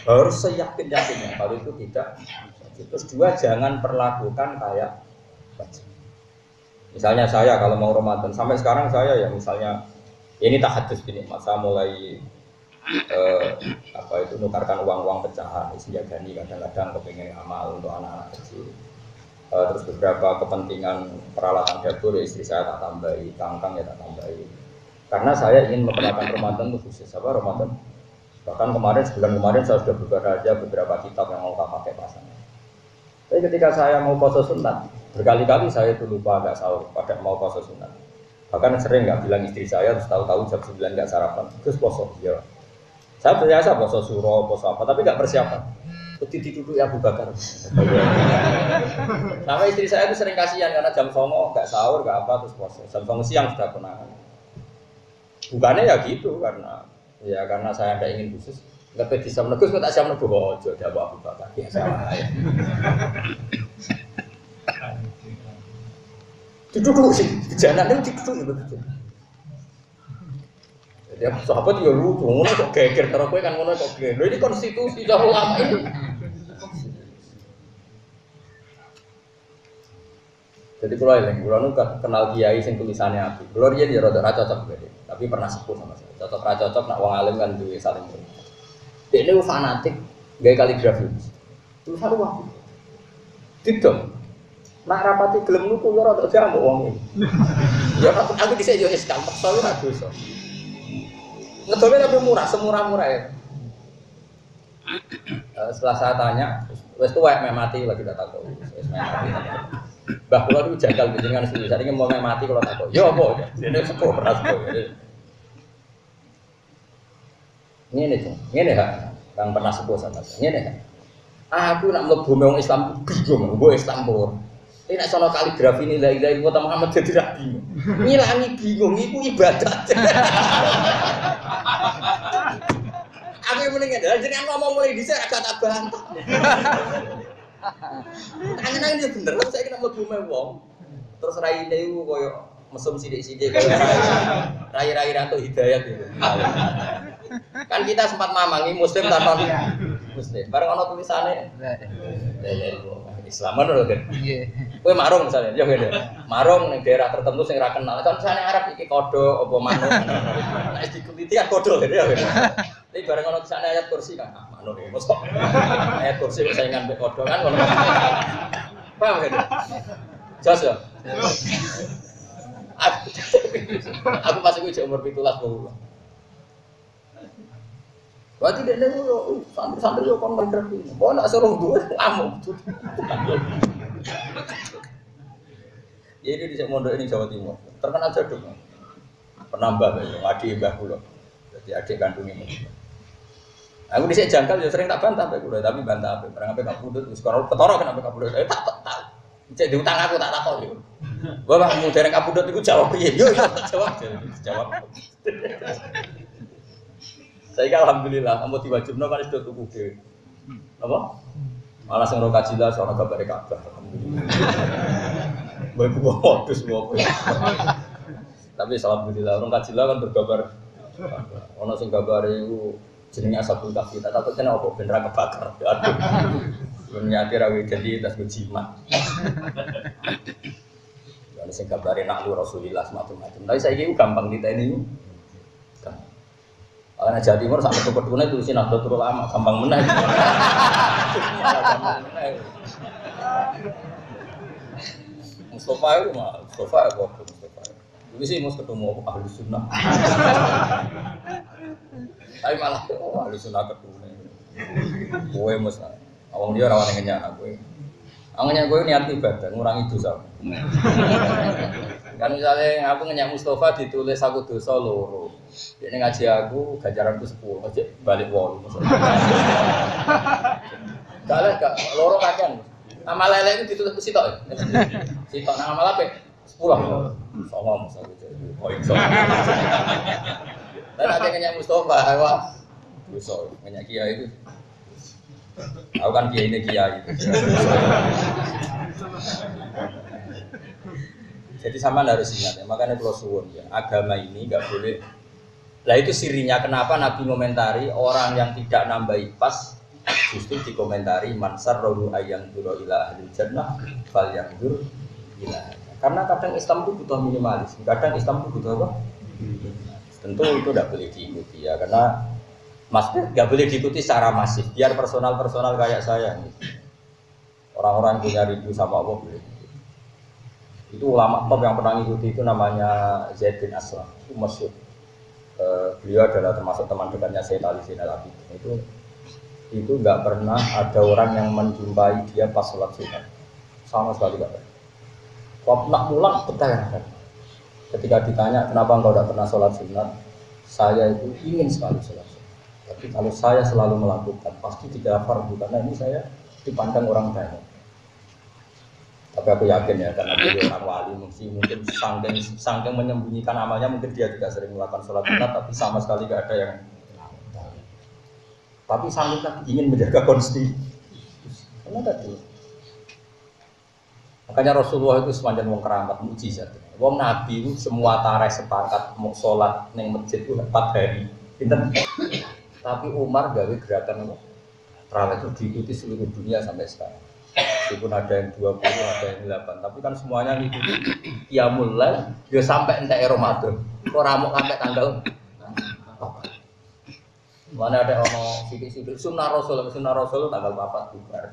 harus seyakin-yakinnya kalau itu tidak. Terus dua, jangan perlakukan kayak wajib. Misalnya saya kalau mau Ramadan sampai sekarang saya ya misalnya ini tahadus gini, masa mulai nukarkan uang-uang pecahan, Sediagani kadang-kadang kepengen amal untuk anak-anak kecil. Terus beberapa kepentingan peralatan dapur istri saya tak tambahi, kangkang ya tak tambahi. Karena saya ingin memperlakukan Ramadan itu khusus apa Ramadan. Bahkan sebulan kemarin saya sudah berbaraja beberapa kitab yang mau tak pakai pasangan. Tapi ketika saya mau puasa sunat, berkali-kali saya itu lupa nggak sahur pada mau puasa sunat. Bahkan sering nggak bilang istri saya, terus tahu-tahu jam 9 nggak sarapan, terus puasa. Ya. Saya biasa puasa suro, puasa apa, tapi nggak persiapan. Dituduh Abu Bakar. Sama istri saya itu sering kasihan karena jam 09.00 nggak sahur, nggak apa, terus puasa. Jam 09.00 siang sudah konangan. Bukannya ya gitu karena saya tidak ingin khusus. Nggak bisa menegus, nggak tak siap menegus. Oh, jodoh Abu Bakar biasa ya. Dituduh sih, jangan itu dituduh begitu. Jadi sahabat ya lucu, ngono kok geger karo kowe kan ngono kok geger. Ini konstitusi cara ulama ini. Jadi kalau nu kenal kiai sing tulisannya api. Kalau dia rada ra cocok gede, tapi pernah sepuh sama saya. Cocok ra cocok nak wong alim kan duwe saling. Dia ini fanatik gaya kaligrafi. Tulisan wae. Tidak. Nak rapati gelem nuku yo rada jamu wong iki. Ya aku dhisik yo es gampang soalé ra dosa. Ngedolnya tapi murah, semurah-murah ya. Setelah saya tanya, wes tuwek mati lagi tak tahu. Wes mati. Bah kula niku jagal jenengan sendiri. Saiki mau mati kalau tak tahu. Ya apa? Dene sepuh beras kok. Ngene to. Ngene ha. Kang pernah sepuh sama saya. Ngene ha. Aku nak mlebu wong Islam bingung, mbok Islam pur. Ini nak sono kaligrafi ini la ilaha illallah Muhammad jadi ra bingung. Ngilangi bingung iku ibadat. Aku yang mendingan, jadi aku ngomong mulai dhisik agak tak bantah. Tangan ini bener, saya kena mlebu wong. Terus raine iku koyo mesum sithik-sithik koyo rai-rai rantuk hidayat gitu. Kan kita sempat mamangi muslim tanpa muslim. Bareng ana tulisane Islaman lho kan. Iya. Kowe marung misalnya, ya ngene. Marung ning daerah tertentu sing ora kenal. Kan misale Arab iki kodho apa manuk. Nek dikuliti ya kodho gitu ya. Tapi bareng ana tulisane ayat kursi kan manuk iki mosok. Ayat kursi saingan mbek kodho kan ngono. Paham gitu. Jas ya. Aku masih kuwi umur 17 tahun. Berarti dia dulu santri-santri yo kon ngerti. Kok nak suruh duwe ngamuk. Jadi di mondok ini Jawa Timur terkenal jaduk. Penambah ya, adik mbah kula. Jadi adik kandung ini. Aku dhisik jangkal ya sering tak bantah mbek kula, tapi bantah apa? Barang ape gak pundut wis kono ketara kenapa gak pundut. Tak. Cek diutang aku tak takon yo. Bapak mu dereng kapundhut iku jawab piye? Yo jawab. Saya alhamdulillah, kamu diwajibno kan sudah tuku dhewe. Apa? Malah sing ora kajilah sono gambare Ka'bah. Alhamdulillah. Baik modus opo. Tapi alhamdulillah orang kajilah kan bergambar. Ono sing gambare iku jenenge Ashabul Kahfi. Tak takut kena opo ben ra kebakar. Aduh. Nyati ra jadi tas jimat. Ono sing gambare naklu Rasulillah macam-macam. Tapi saiki gampang diteni. Karena Jawa Timur sampai kedua tulisin Nahdlatul Ulama gampang menang. Mustafa itu mah, Mustafa apa? Ini sih mau ketemu ahli sunnah. Tapi malah ahli sunnah ketemu. Gue mus, awang dia rawan yang ngenyak gue. Awangnya gue niat ibadah, ngurangi dosa. Kan misalnya aku ngenyak Mustafa ditulis aku dosa loro. Ini ngaji aku ganjaranku 10, aja balik 8. Kalau gak loro kakean. Amal lele itu ditulis sitok. Sitok nang amal apa? 10. Songong aku jadi poin. Dan ada ngenyak Mustafa, wah dosa. Banyak kiai itu. Aku kan kiai ini kiai. Jadi sama harus ingat ya, makanya kalau suwun ya, agama ini nggak boleh. Lah itu sirinya kenapa Nabi komentari orang yang tidak nambahi pas justru dikomentari mansar rohu ayang duro ila ahli jannah fal yang dur ila. Karena kadang Islam itu butuh minimalis, kadang Islam itu butuh apa? Tentu itu tidak boleh diikuti ya, karena maksudnya nggak boleh diikuti secara masif. Biar personal kayak saya, orang-orang punya rindu sama Allah boleh. Itu ulama top yang pernah ngikuti itu namanya Zaid bin Aslam, itu masyhur. Beliau adalah termasuk teman dekatnya Sayyid Ali Zainal Abidin. Itu nggak pernah ada orang yang menjumpai dia pas sholat sunat, sama sekali nggak pernah. Waktu nak pulang bertanya, ketika ditanya kenapa engkau tidak pernah sholat sunat, saya itu ingin sekali sholat sunat. Tapi kalau saya selalu melakukan, pasti tidak fardu karena ini saya dipandang orang banyak. Tapi aku yakin ya, karena beliau orang wali mungkin saking menyembunyikan amalnya, mungkin dia tidak sering melakukan sholat sunat, tapi sama sekali tidak ada yang. Tapi sanggup ingin menjaga konstitusi. Karena tadi. Makanya Rasulullah itu semacam wong keramat mukjizat. Wong Nabi itu semua tarikh sepakat mau sholat neng masjid itu 4 hari. Pinten. Tapi Umar gawe gerakan apa? Tarawih itu diikuti seluruh dunia sampai sekarang. Meskipun ada yang 20, ada yang 8, tapi kan semuanya ngikuti qiyamul lail ya sampai entek Ramadan. Kok ramuk sampai tanggal. Mana ada ono sidik-sidik sunnah Rasul tanggal 4 bubar.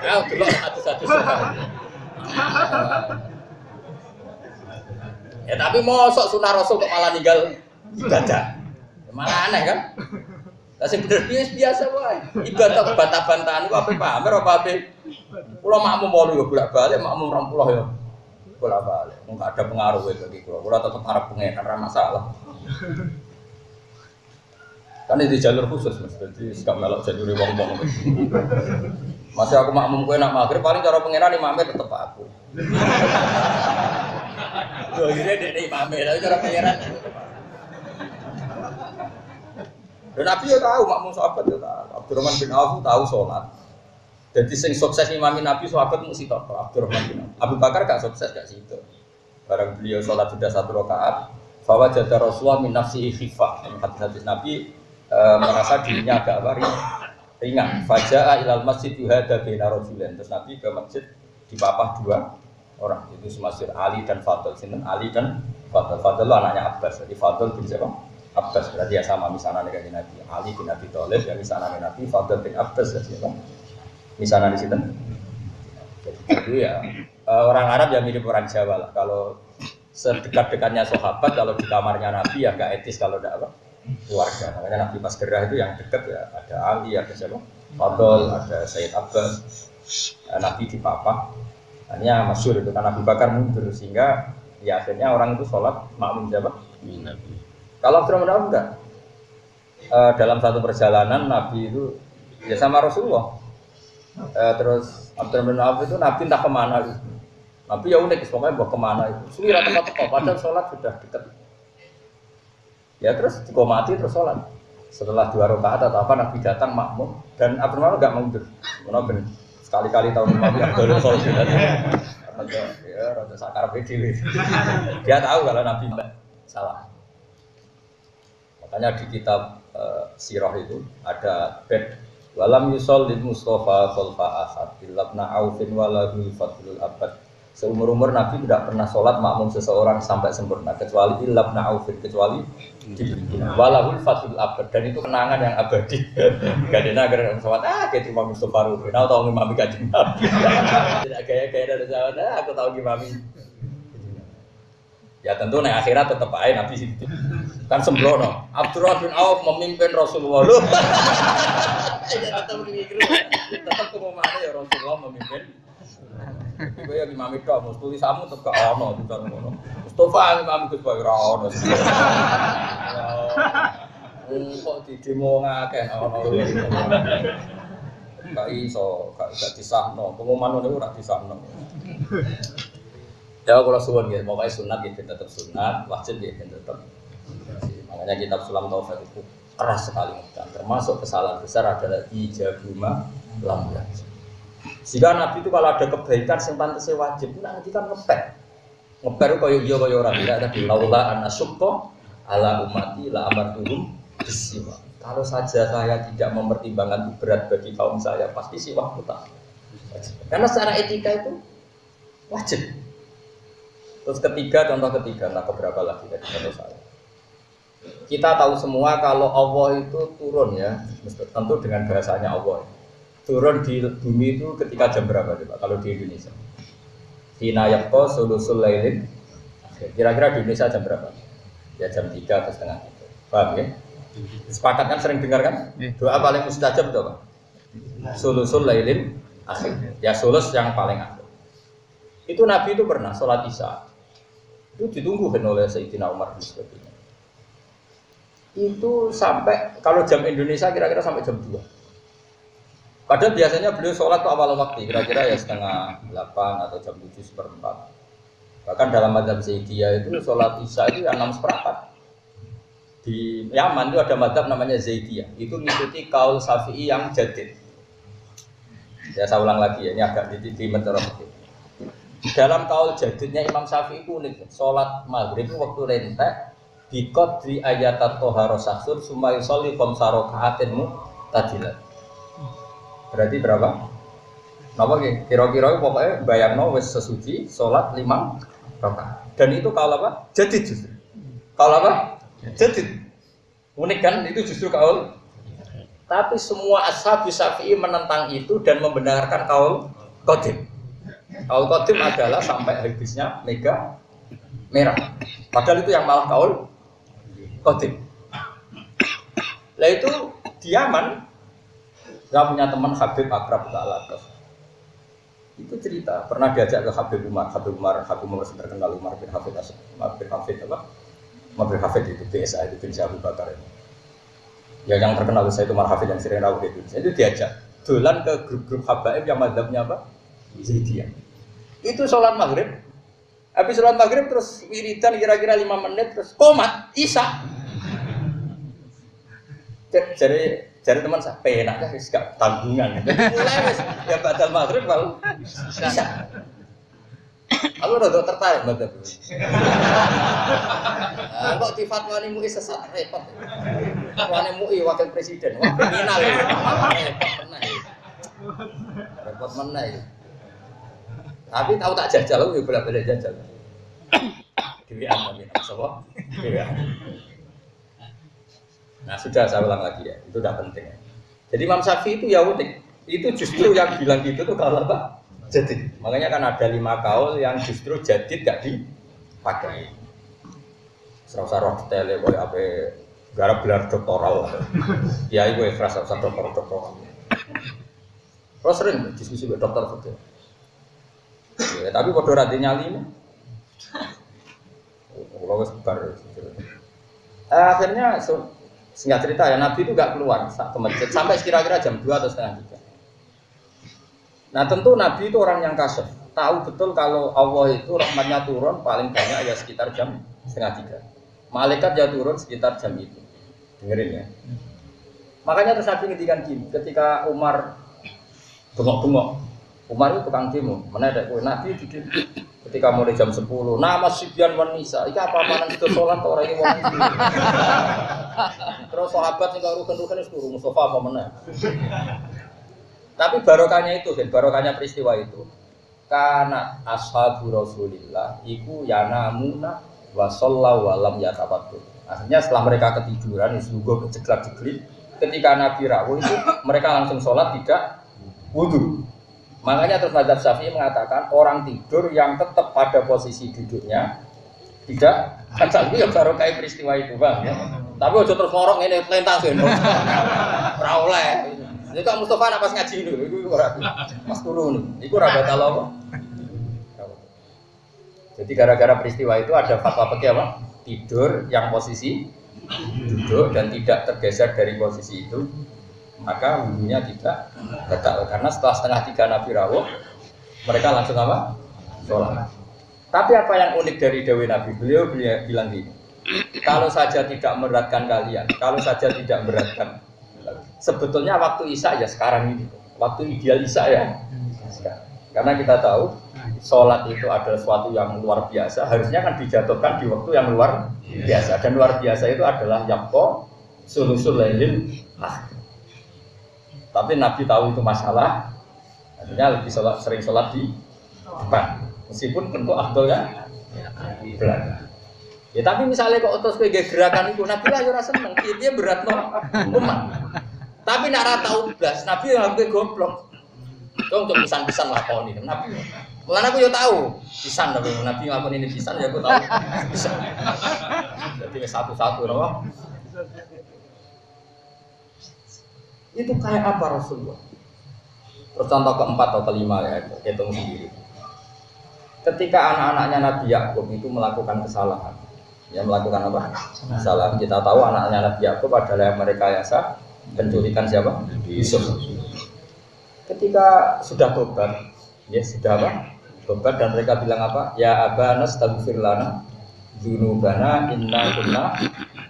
Ya delok satu-satu sunnah. Ya tapi mosok sunnah Rasul kok malah ninggal ibadah. Malah aneh kan? Lah sing bener biasa wae. Ibadah bantah-bantahan iku ape pamer apa ape? Kula makmum 8 yo bolak-balik, makmum 20 yo bolak-balik. Enggak ada pengaruh bagi kula. Kula tetep arep pengen ora masalah. Kan di jalur khusus Mas, jadi gak melok jalur wong-wong. Masih aku makmum kowe nak magrib paling cara pengenan imame tetep aku. Yo iki dek imame, tapi cara pengenan dan Nabi ya tahu, makmum sahabat ya tahu. Abdurrahman bin Auf tahu sholat. Jadi sing sukses imami Nabi sahabat mesti tahu. Abdurrahman bin Auf. Abu Bakar gak sukses gak situ. Barang beliau sholat sudah 1 rakaat, bahwa jada Rasulullah min nafsihi khifah. Hadis Nabi merasa dirinya agak ringan. Faja'a ilal masjid yuhada baina rajulain. Terus Nabi ke masjid dipapah 2 orang. Itu semasir Ali dan Fadl. Sinten Ali dan Fadl. Fadl anaknya Abbas. Jadi Fadl bin siapa? Abbas, berarti ya sama misalnya dengan Nabi Ali bin Abi Thalib, ya misalnya dengan Nabi Fadl bin Abbas, ya misalnya di situ. Jadi ya orang Arab ya mirip orang Jawa lah. Kalau sedekat-dekatnya sahabat, kalau di kamarnya Nabi ya gak etis kalau tidak apa keluarga. Makanya Nabi pas gerah itu yang dekat ya ada Ali, ada siapa? Fadl, ada Sayyid Abbas. Nabi di papa. Hanya masyhur itu kan Abu Bakar mundur sehingga ya akhirnya orang itu sholat makmum siapa? Nabi. Kalau Abdurrahman enggak, dalam satu perjalanan Nabi itu ya sama Rasulullah. Terus Abdurrahman itu Nabi entah kemana itu. Nabi ya unik, pokoknya bawa kemana itu. Suwira tempat-tempat, padahal sholat sudah dekat. Ya terus dikomati terus sholat. Setelah 2 rakaat atau apa Nabi datang makmum dan Abdurrahman enggak mundur. Benar sekali-kali tahun Nabi Abdurrahman sholat. Ya rada sakar PDW. Dia tahu kalau Nabi salah. Makanya di kitab sirah itu ada bed walam yusallil Mustafa khalfa ahad illabna aufin walahu fadlul abad. Seumur-umur Nabi tidak pernah sholat makmum seseorang sampai sempurna kecuali illabna aufin, kecuali walahu fadlul abad, dan itu kenangan yang abadi. Gadena agar sholat kayak Imam Mustafa Rufi, tahu Imam Kanjeng Nabi. Tidak gaya-gaya dari zaman aku tahu Imam. Ya tentu nek akhirat tetap aja Nabi situ. Kan sembrono. Abdurrahman bin Auf memimpin Rasulullah. Tetap kemana ya Rasulullah memimpin. Iku ya Imam itu mesti tulisanmu tetep gak ono tulisan ngono. Mustofa Imam Gus Bae ora ono. Kok di demo ngakeh ono. Gak iso, gak disahno. Pengumuman ngono ora disahno. Ya kalau suwun gitu, pokoknya sunat gitu tetap sunat, wajib gitu tetap. Makanya kitab Sulam Taufat itu keras sekali dan termasuk kesalahan besar adalah ijabuma lambat. Jika Nabi itu kalau ada kebaikan yang pantasnya wajib, nanti kan ngepek koyo iya koyo orang tidak tadi laula anasyukko ala umati la amartuhum bisiwa. Kalau saja saya tidak mempertimbangkan itu berat bagi kaum saya, pasti siwak mutlak. Karena secara etika itu wajib. Terus ketiga, contoh ketiga, entah keberapa lagi dari contoh saya. Kita tahu semua kalau Allah itu turun ya, tentu dengan bahasanya Allah. Turun di bumi itu ketika jam berapa coba? Kalau di Indonesia? Hina yaqqa sulusul lailin. Kira-kira di Indonesia jam berapa? Ya jam 3 atau setengah 3. Paham ya? Sepakat kan sering dengar kan? Doa paling mustajab itu apa? Sulusul lailin akhir. Ya sulus yang paling akhir. Itu Nabi itu pernah sholat Isya. Itu ditunggu oleh Sayyidina Umar bin Khattab. Itu sampai kalau jam Indonesia kira-kira sampai jam 2. Padahal biasanya beliau sholat tuh awal waktu, kira-kira ya setengah 8 atau jam 7:04. Bahkan dalam mazhab Zaidiyah itu sholat Isya itu ya 6:04. Di Yaman itu ada mazhab namanya Zaidiyah. Itu mengikuti kaul Syafi'i yang jadid. Ya saya ulang lagi ya, ini agak di menterok. Dalam kaul jadidnya Imam Syafi'i itu unik. Sholat maghrib waktu rentek bikot di ayat at-toharo saksur summa yusolli khamsa raka'atin mu'tadilat. Berarti berapa? Napa nggih? Kira-kira pokoknya bayangno wis sesuci sholat 5 rakaat. Dan itu kaul apa? Jadid justru. Kaul apa? Jadid. Unik kan? Itu justru kaul. Tapi semua ashab Syafi'i menentang itu dan membenarkan kaul qadim. Kaul qadim adalah sampai habisnya mega merah. Padahal itu yang malah kaul qadim. Lah itu di Yaman nggak punya teman Habib akrab ke Alatas. Itu cerita pernah diajak ke Habib Umar terkenal Umar bin Hafid Umar bin Hafid itu BSA itu bin Abu Bakar itu. Ya yang terkenal saya itu Umar Hafid yang sering rawuh itu. Itu diajak dolan ke grup-grup habaib yang mazhabnya apa? Zaidiyah. Itu sholat maghrib. Habis sholat maghrib terus wiridan kira-kira 5 menit terus komat Isya. Jadi teman saya penak kan gak tanggungan. Mulai wis ya badal maghrib kalau Isya. Aku rada tertarik mazhab. Kok di fatwa ini MUI sesat repot. Fatwa MUI wakil presiden, wah kriminal. Repot meneh. Tapi tahu tak jajal aku bolak-balik jajal. Dewi amin sapa? Nah, sudah saya ulang lagi ya. Itu udah penting. Jadi Imam Syafi'i itu ya unik. Itu justru yang bilang gitu tuh kalau apa? Jadid. Makanya kan ada 5 kaul yang justru jadid gak dipakai. Serasa roh tele boy apa garap gelar doktoral. Ya itu ikhlas serasa doktoral. Terus sering diskusi dengan dokter betul. Ya, tapi pada rati nyali ini. Kalau wes bar. Akhirnya singkat cerita ya Nabi itu gak keluar ke masjid sampai kira-kira jam 2 atau setengah 3. Nah tentu Nabi itu orang yang kasih, tahu betul kalau Allah itu rahmatnya turun paling banyak ya sekitar jam setengah 3. Malaikat ya turun sekitar jam itu. Dengerin ya. Makanya terus Nabi ngendikan gini, ketika Umar bengok-bengok, Umar itu tukang demo, mana ada Nabi itu ketika mulai jam 10, nama Sibyan wan Nisa, iki apa-apaan itu sholat orang ini wong iki. Terus sahabat sing rukun-rukun wis turu Mustafa apa meneh. Tapi barokahnya itu, barokahnya peristiwa itu karena ashabu Rasulillah iku yanamuna wa shollau wa lam yatafattu. Akhirnya setelah mereka ketiduran juga keceklak-ceklik, ketika Nabi rawuh itu mereka langsung sholat tidak wudu. Makanya terus mazhab Syafi'i mengatakan orang tidur yang tetap pada posisi duduknya tidak kan itu ya barokah peristiwa itu, Bang ya. Tapi aja terus ngorok ngene lentang ben. Ora oleh. Ini kok Mustafa nak pas ngaji dulu, itu ora pas turun. Iku ora batal apa? Jadi gara-gara peristiwa itu ada fatwa fikih apa? Tidur yang posisi duduk dan tidak tergeser dari posisi itu, maka wudhunya tidak batal. Karena setelah setengah 3 Nabi rawuh, mereka langsung apa? Sholat. Tapi apa yang unik dari dawuh Nabi? Beliau bilang gini, kalau saja tidak memberatkan kalian, kalau saja tidak memberatkan, sebetulnya waktu Isya ya sekarang ini, waktu ideal Isya ya sekarang. Karena kita tahu sholat itu adalah sesuatu yang luar biasa, harusnya kan dijatuhkan di waktu yang luar biasa, dan luar biasa itu adalah yaqo sulusul lailil akhir. Tapi Nabi tahu itu masalah, artinya lebih sering sholat di depan. Meskipun tentu afdolnya di belakang. Ya tapi misalnya kok terus kayak gerakan itu Nabi lah ora seneng, dia berat no umat. Tapi nak ora tau blas, Nabi yang hampir goblok. Dong untuk pisan-pisan lakoni Nabi. Mulane aku yo tahu pisan tapi Nabi ngakon ini pisan ya aku tahu. Pisan. Jadi satu-satu loh. Itu kayak apa Rasulullah? Terus contoh keempat atau kelima ya, hitung sendiri. Ketika anak-anaknya Nabi Yakub itu melakukan kesalahan, ya melakukan apa? Kesalahan. Kita tahu anak-anaknya Nabi Yakub adalah mereka yang penculikan siapa? Yusuf. Ketika sudah tobat, ya sudah apa? Tobat dan mereka bilang apa? Ya abana astaghfir lana dzunubana inna kunna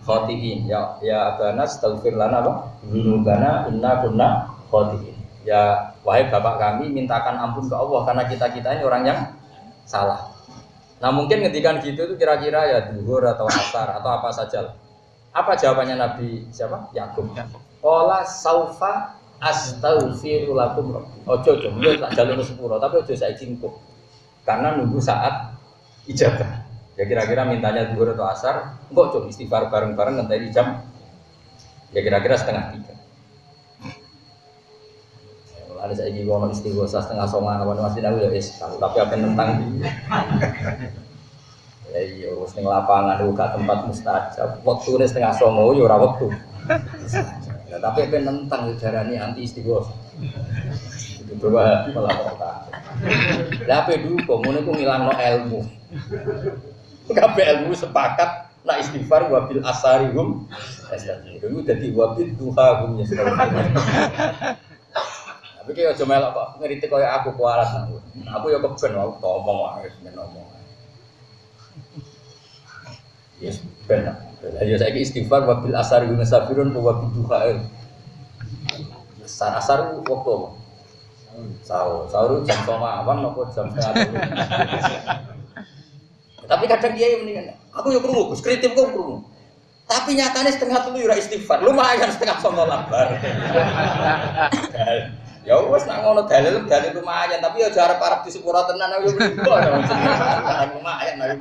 khati'in. Ya abana astaghfir lana apa? Dzunubana inna kunna khati'in. Ya wahai bapak kami, mintakan ampun ke Allah karena kita-kita ini orang yang salah. Nah mungkin ketika gitu itu kira-kira ya duhur atau asar atau apa saja. Apa jawabannya Nabi siapa? Yakub. Qala saufa astaghfiru lakum rabbi. Ojo tak jalur sepuro tapi ojo saiki engko. Karena nunggu saat ijabah. Ya kira-kira mintanya duhur atau asar, engko ojo istighfar bareng-bareng ngenteni jam. Ya kira-kira setengah 3. Ada saya ini wono istighosa setengah songan awan masih aku ya tapi apa tentang ya iya wis ning lapangan gak tempat mustajab waktune setengah songo ya ora wektu ya tapi apa tentang ujarane anti istighosa itu coba melaporkan lah pe dulu kok ngono ku ngilangno ilmu kabeh ilmu sepakat nak istighfar wabil asarihum itu dadi wabil duhahum ya. Tapi kaya aja melok kok ngritik kaya aku kualat nang. Aku ya keben aku ngomong wae men ngomong. Yes, ben. Ya saiki istighfar wa bil asar wa sabirun wa bi duha. Asar waktu apa? Sahur jam 5 awan apa jam 3. Tapi kadang dia mendingan. Aku yo krungu, Gus, kritik kok krungu. Tapi nyatane setengah 3 ora istighfar. Lumayan setengah 9 lambar. Ya wis nak ngono dalil lumayan tapi ya arep-arep disepuro tenan aku lumayan.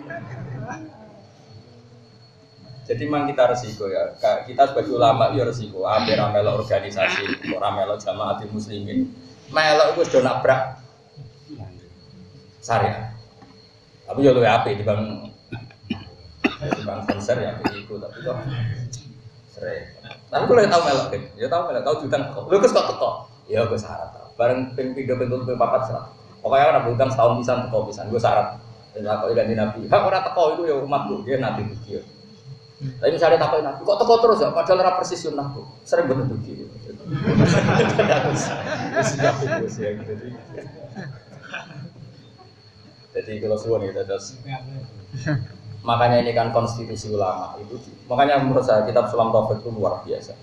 Jadi memang kita resiko ya. Kita sebagai ulama ya resiko. Hampir melok organisasi, ora melok jamaatul muslimin. Melok wis do nabrak syariat. Tapi yo luwe apik dibanding konser ya iku tapi kok sering. Tapi kalau tau melok kan, ya tau melok, tau diutang kok. Lho kok teko. Ya gue syarat. Bareng ping 3 ping 4 syarat. Pokoknya ana utang setahun pisan teko pisan. Gue syarat. Dan aku ganti Nabi. Hak ora teko itu ya umatku, dia Nabi iki. Tapi misalnya takoi Nabi, kok teko terus ya padahal ora persis sunahku. Sering bener iki. Jadi kalau suwon itu terus. Makanya ini kan konstitusi ulama itu. Makanya menurut saya kitab Sulam Taufik itu luar biasa.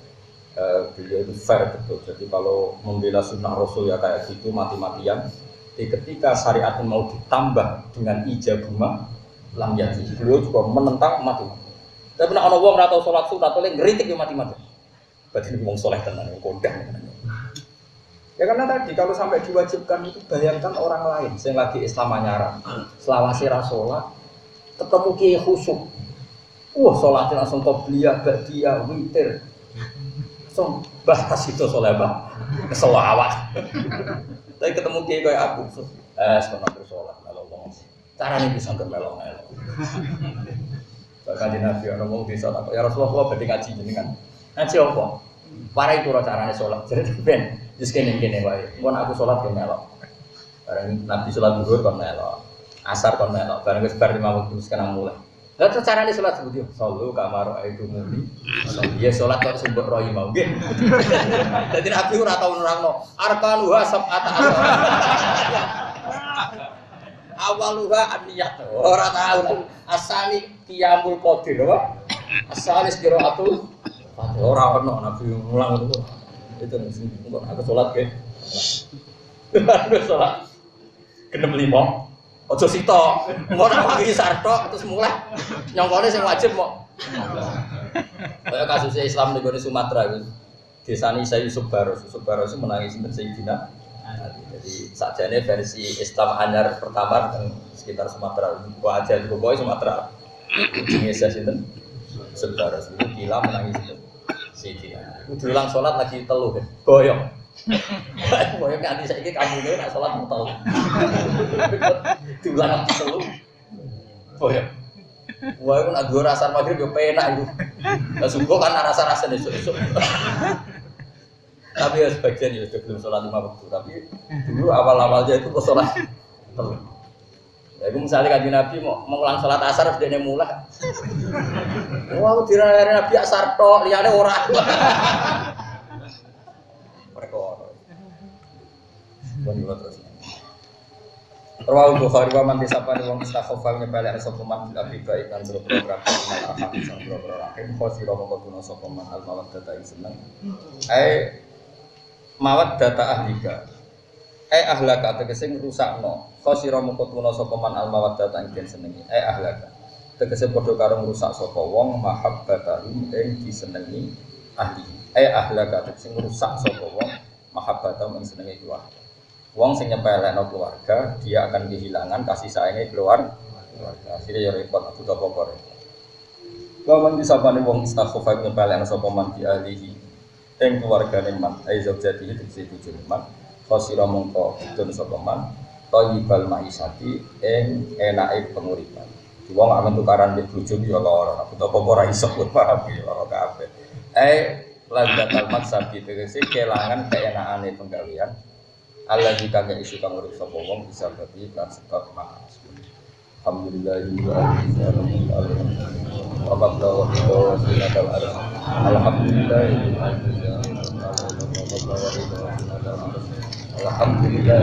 Beliau itu fair betul. Jadi kalau membela sunnah Rasul ya kayak gitu mati-matian. Jadi ketika syariat mau ditambah dengan ijabuma lam yati. Beliau juga menentang mati-matian. Tapi nek ana wong ora tau salat sunat oleh ngritik yo mati-matian. Berarti wong saleh tenan wong kondang. Ya karena tadi kalau sampai diwajibkan itu bayangkan orang lain yang lagi Islam anyar, selawase ra salat, ketemu kiai khusyuk. Salatnya langsung qobliyah, ba'diyah, witir. Langsung bahas itu soleh bang, keselawat. Tapi ketemu kiai kayak aku, sebenarnya bersolat, melok ngomong. Caranya bisa melok. Bahkan di Nabi orang ngomong di sholat, ya Rasulullah berarti ngaji jenengan. Ngaji apa? Para itu caranya sholat. Jadi ben, just kene wae. Mun aku sholat ke melok. Bareng Nabi sholat zuhur kon melok, asar kon melok. Bareng wis bar 5 waktu sekarang mulai. Lah terus carane salat seperti sallu kamar itu muni. Iya salat kok sumbek rohi mau nggih. Dadi Nabi ora tau nerangno arkanu sab'ata asar. awaluha aniyat. Ora tahu asani qiyamul qadir apa? Asalis qiraatul ora ono nabi mulang ngono. Itu engko aku salat ge. Aku salat genep 5. Aja sitok. Engko nek wagi sartok terus mulai nyongkone sing wajib kok. Kaya kasus Islam di Sumatera itu. Desane Sayyid Yusuf Baros menangis sinten Sayyidina. Jadi sakjane versi Islam anyar pertama sekitar Sumatera. Wajah di Boboy Sumatera. Jenenge sinten? Yusuf Baros itu gila menangis sinten. Sayyidina. Kudu ulang salat lagi telu kan. Goyong. Goyong nganti saiki kamune nek salat telu. Diulang lagi telu. Goyong. Wah, aku nak dua rasa maghrib yo penak itu. Lah sungguh kan rasa-rasa esuk-esuk. Tapi ya sebagian ya sudah belum sholat 5 waktu. Tapi dulu awal-awalnya itu kok sholat telur. Ya itu misalnya kanjeng Nabi mau ngulang sholat asar harus dia mulai. Wah, aku dirare Nabi asar tok, liyane ora. Perkara. Bon terus. Rawahu Bukhari wa man tisapani wong istakhafa nyepelek sapa man bil abiba ikan program akan sang program rahim khosira mongko tuna sapa man al mawaddah ing seneng mawaddah ahlika ahlaka tegese ngrusakno khosira mongko tuna sapa man al mawaddah ing senengi ahlaka tegese padha karo ngrusak sapa wong mahabbatahu ing disenengi ahli ahlaka tegese ngrusak sapa wong mahabbatahu ing senengi keluarga. Wong sing nyepelekno keluarga, dia akan kehilangan kasih sayangnya keluarga. Akhirnya ya repot aku tak pokok. Lawan disapane wong istakhafa nyepelekno sapa man di ahlihi ing keluargane man, aizab jati itu siji man. Fasira mongko dun sapa man, thayyibal maisati ing enake penguripan. Wong amen tukaran di bojo ya lara, aku tak pokok ora iso paham ya lara kabeh. Landatal maksabi tegese kelangan keenakane penggawean. Allah jika gak isu kamu urip sapa wong bisa berarti kan sebab makas. Alhamdulillahirabbil alamin. Alhamdulillah Alhamdulillah